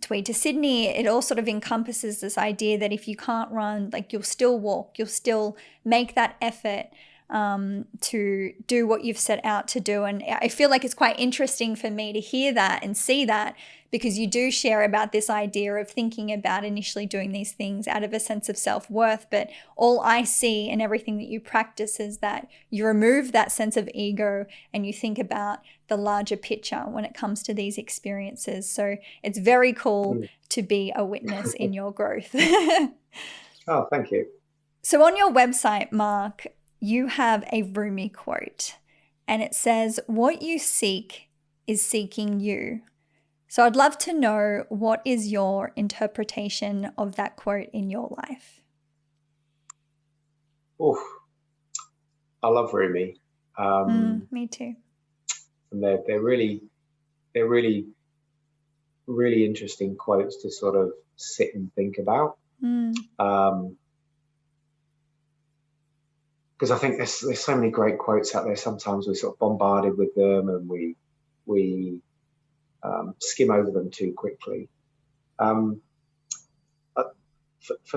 Tweed to Sydney. It all sort of encompasses this idea that if you can't run, you'll still walk, you'll still make that effort. to do what you've set out to do. And I feel like it's quite interesting for me to hear that and see that, because you do share about this idea of thinking about initially doing these things out of a sense of self-worth. But all I see in everything that you practice is that you remove that sense of ego and you think about the larger picture when it comes to these experiences. So it's very cool to be a witness in your growth. Oh, thank you. So on your website, Mark, you have a Rumi quote, and it says, "What you seek is seeking you." So I'd love to know, what is your interpretation of that quote in your life? Oh, I love Rumi. Me too. And they're really, really interesting quotes to sort of sit and think about. Because I think there's so many great quotes out there. Sometimes we're sort of bombarded with them and we skim over them too quickly. For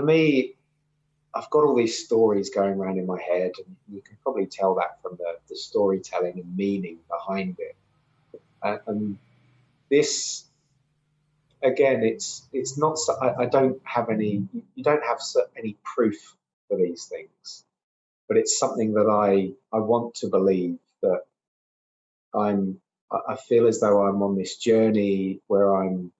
me, I've got all these stories going around in my head, and you can probably tell that from the storytelling and meaning behind it. And this, again, it's not. I don't have any. You don't have any proof for these things, but it's something that I want to believe, that I feel as though I'm on this journey where I'm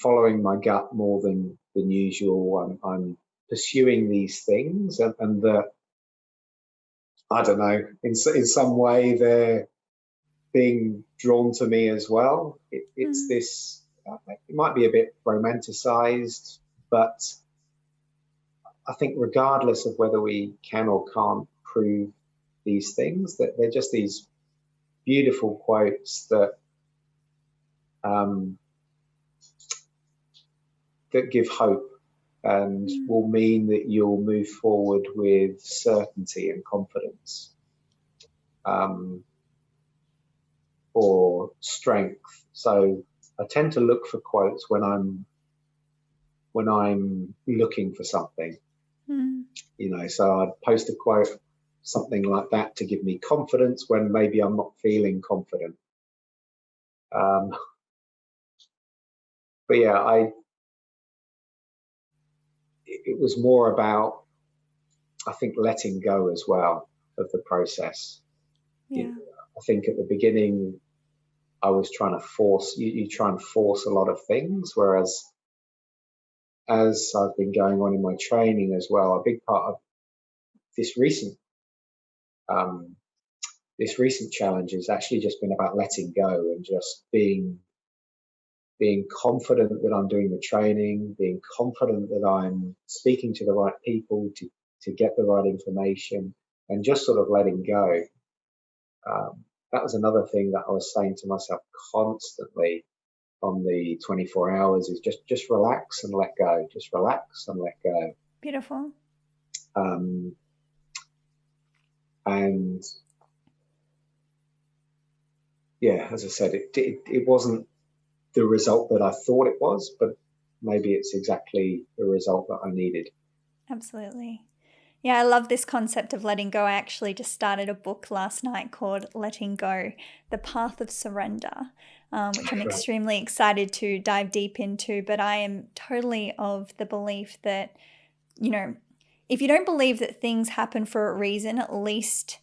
following my gut more than usual. I'm pursuing these things, and that, I don't know, in some way they're being drawn to me as well. It's this. It might be a bit romanticized, but I think regardless of whether we can or can't prove these things, that they're just these beautiful quotes that that give hope and will mean that you'll move forward with certainty and confidence, or strength. So I tend to look for quotes when I'm looking for something. So I'd post a quote, something like that, to give me confidence when maybe I'm not feeling confident. But yeah, it was more about, I think, letting go as well of the process. I think at the beginning I was trying to force, you try and force a lot of things, whereas as I've been going on in my training as well, a big part of this recent challenge has actually just been about letting go and just being confident that I'm doing the training, being confident that I'm speaking to the right people to get the right information, and just sort of letting go. That was another thing that I was saying to myself constantly on the 24 hours, is just relax and let go. Just relax and let go. Beautiful. And yeah, as I said, it wasn't the result that I thought it was, but maybe it's exactly the result that I needed. Absolutely. Yeah, I love this concept of letting go. I actually just started a book last night called Letting Go, The Path of Surrender, which I'm extremely excited to dive deep into. But I am totally of the belief that, if you don't believe that things happen for a reason, at least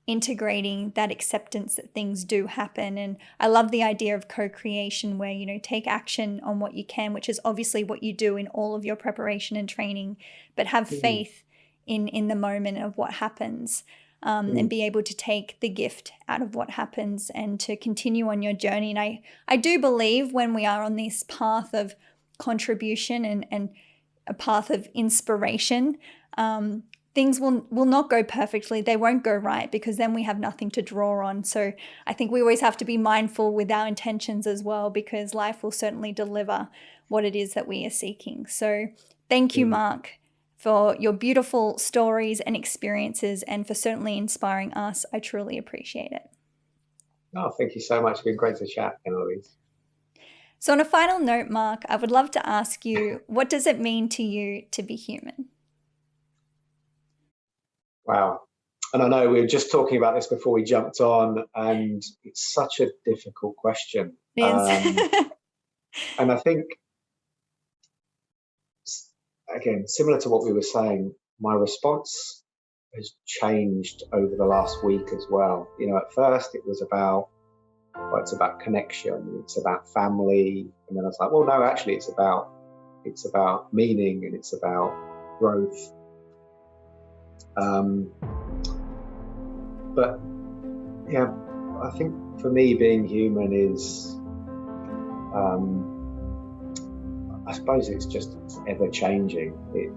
integrating that acceptance that things do happen. And I love the idea of co-creation, where, take action on what you can, which is obviously what you do in all of your preparation and training, but have faith in the moment of what happens, and be able to take the gift out of what happens and to continue on your journey. And I do believe when we are on this path of contribution and a path of inspiration, things will not go perfectly. They won't go right, because then we have nothing to draw on. So I think we always have to be mindful with our intentions as well, because life will certainly deliver what it is that we are seeking. So thank you, Mark, for your beautiful stories and experiences, and for certainly inspiring us. I truly appreciate it. Oh, thank you so much. It's been great to chat, Jennah-Louise. So on a final note, Mark, I would love to ask you, what does it mean to you to be human? Wow. And I know we were just talking about this before we jumped on, and it's such a difficult question. Yes. And I think, again, similar to what we were saying, my response has changed over the last week as well. You know, at first it was about, well, it's about connection, it's about family, and then I was like, well, no, actually, it's about meaning, and it's about growth. But yeah, I think for me, being human is, I suppose it's just ever changing. It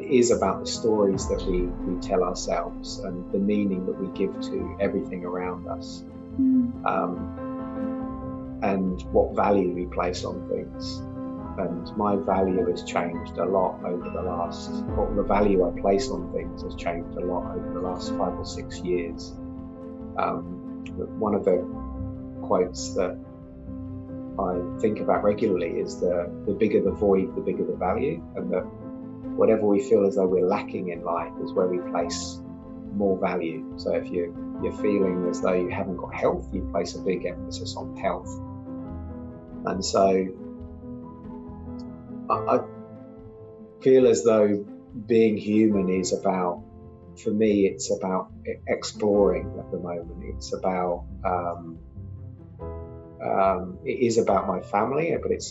is about the stories that we tell ourselves and the meaning that we give to everything around us, and what value we place on things. And my value has changed a lot over the last, or the value I place on things has changed a lot over the last 5 or 6 years. One of the quotes that I think about regularly is the bigger the void, the bigger the value, and that whatever we feel as though we're lacking in life is where we place more value. So if you're feeling as though you haven't got health, you place a big emphasis on health. And so I feel as though being human is about, for me, it's about exploring at the moment. It's about, it is about my family, but it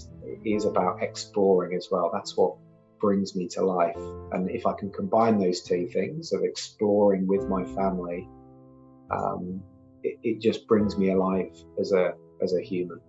is about exploring as well. That's what brings me to life. And if I can combine those two things of exploring with my family, it just brings me alive as a human.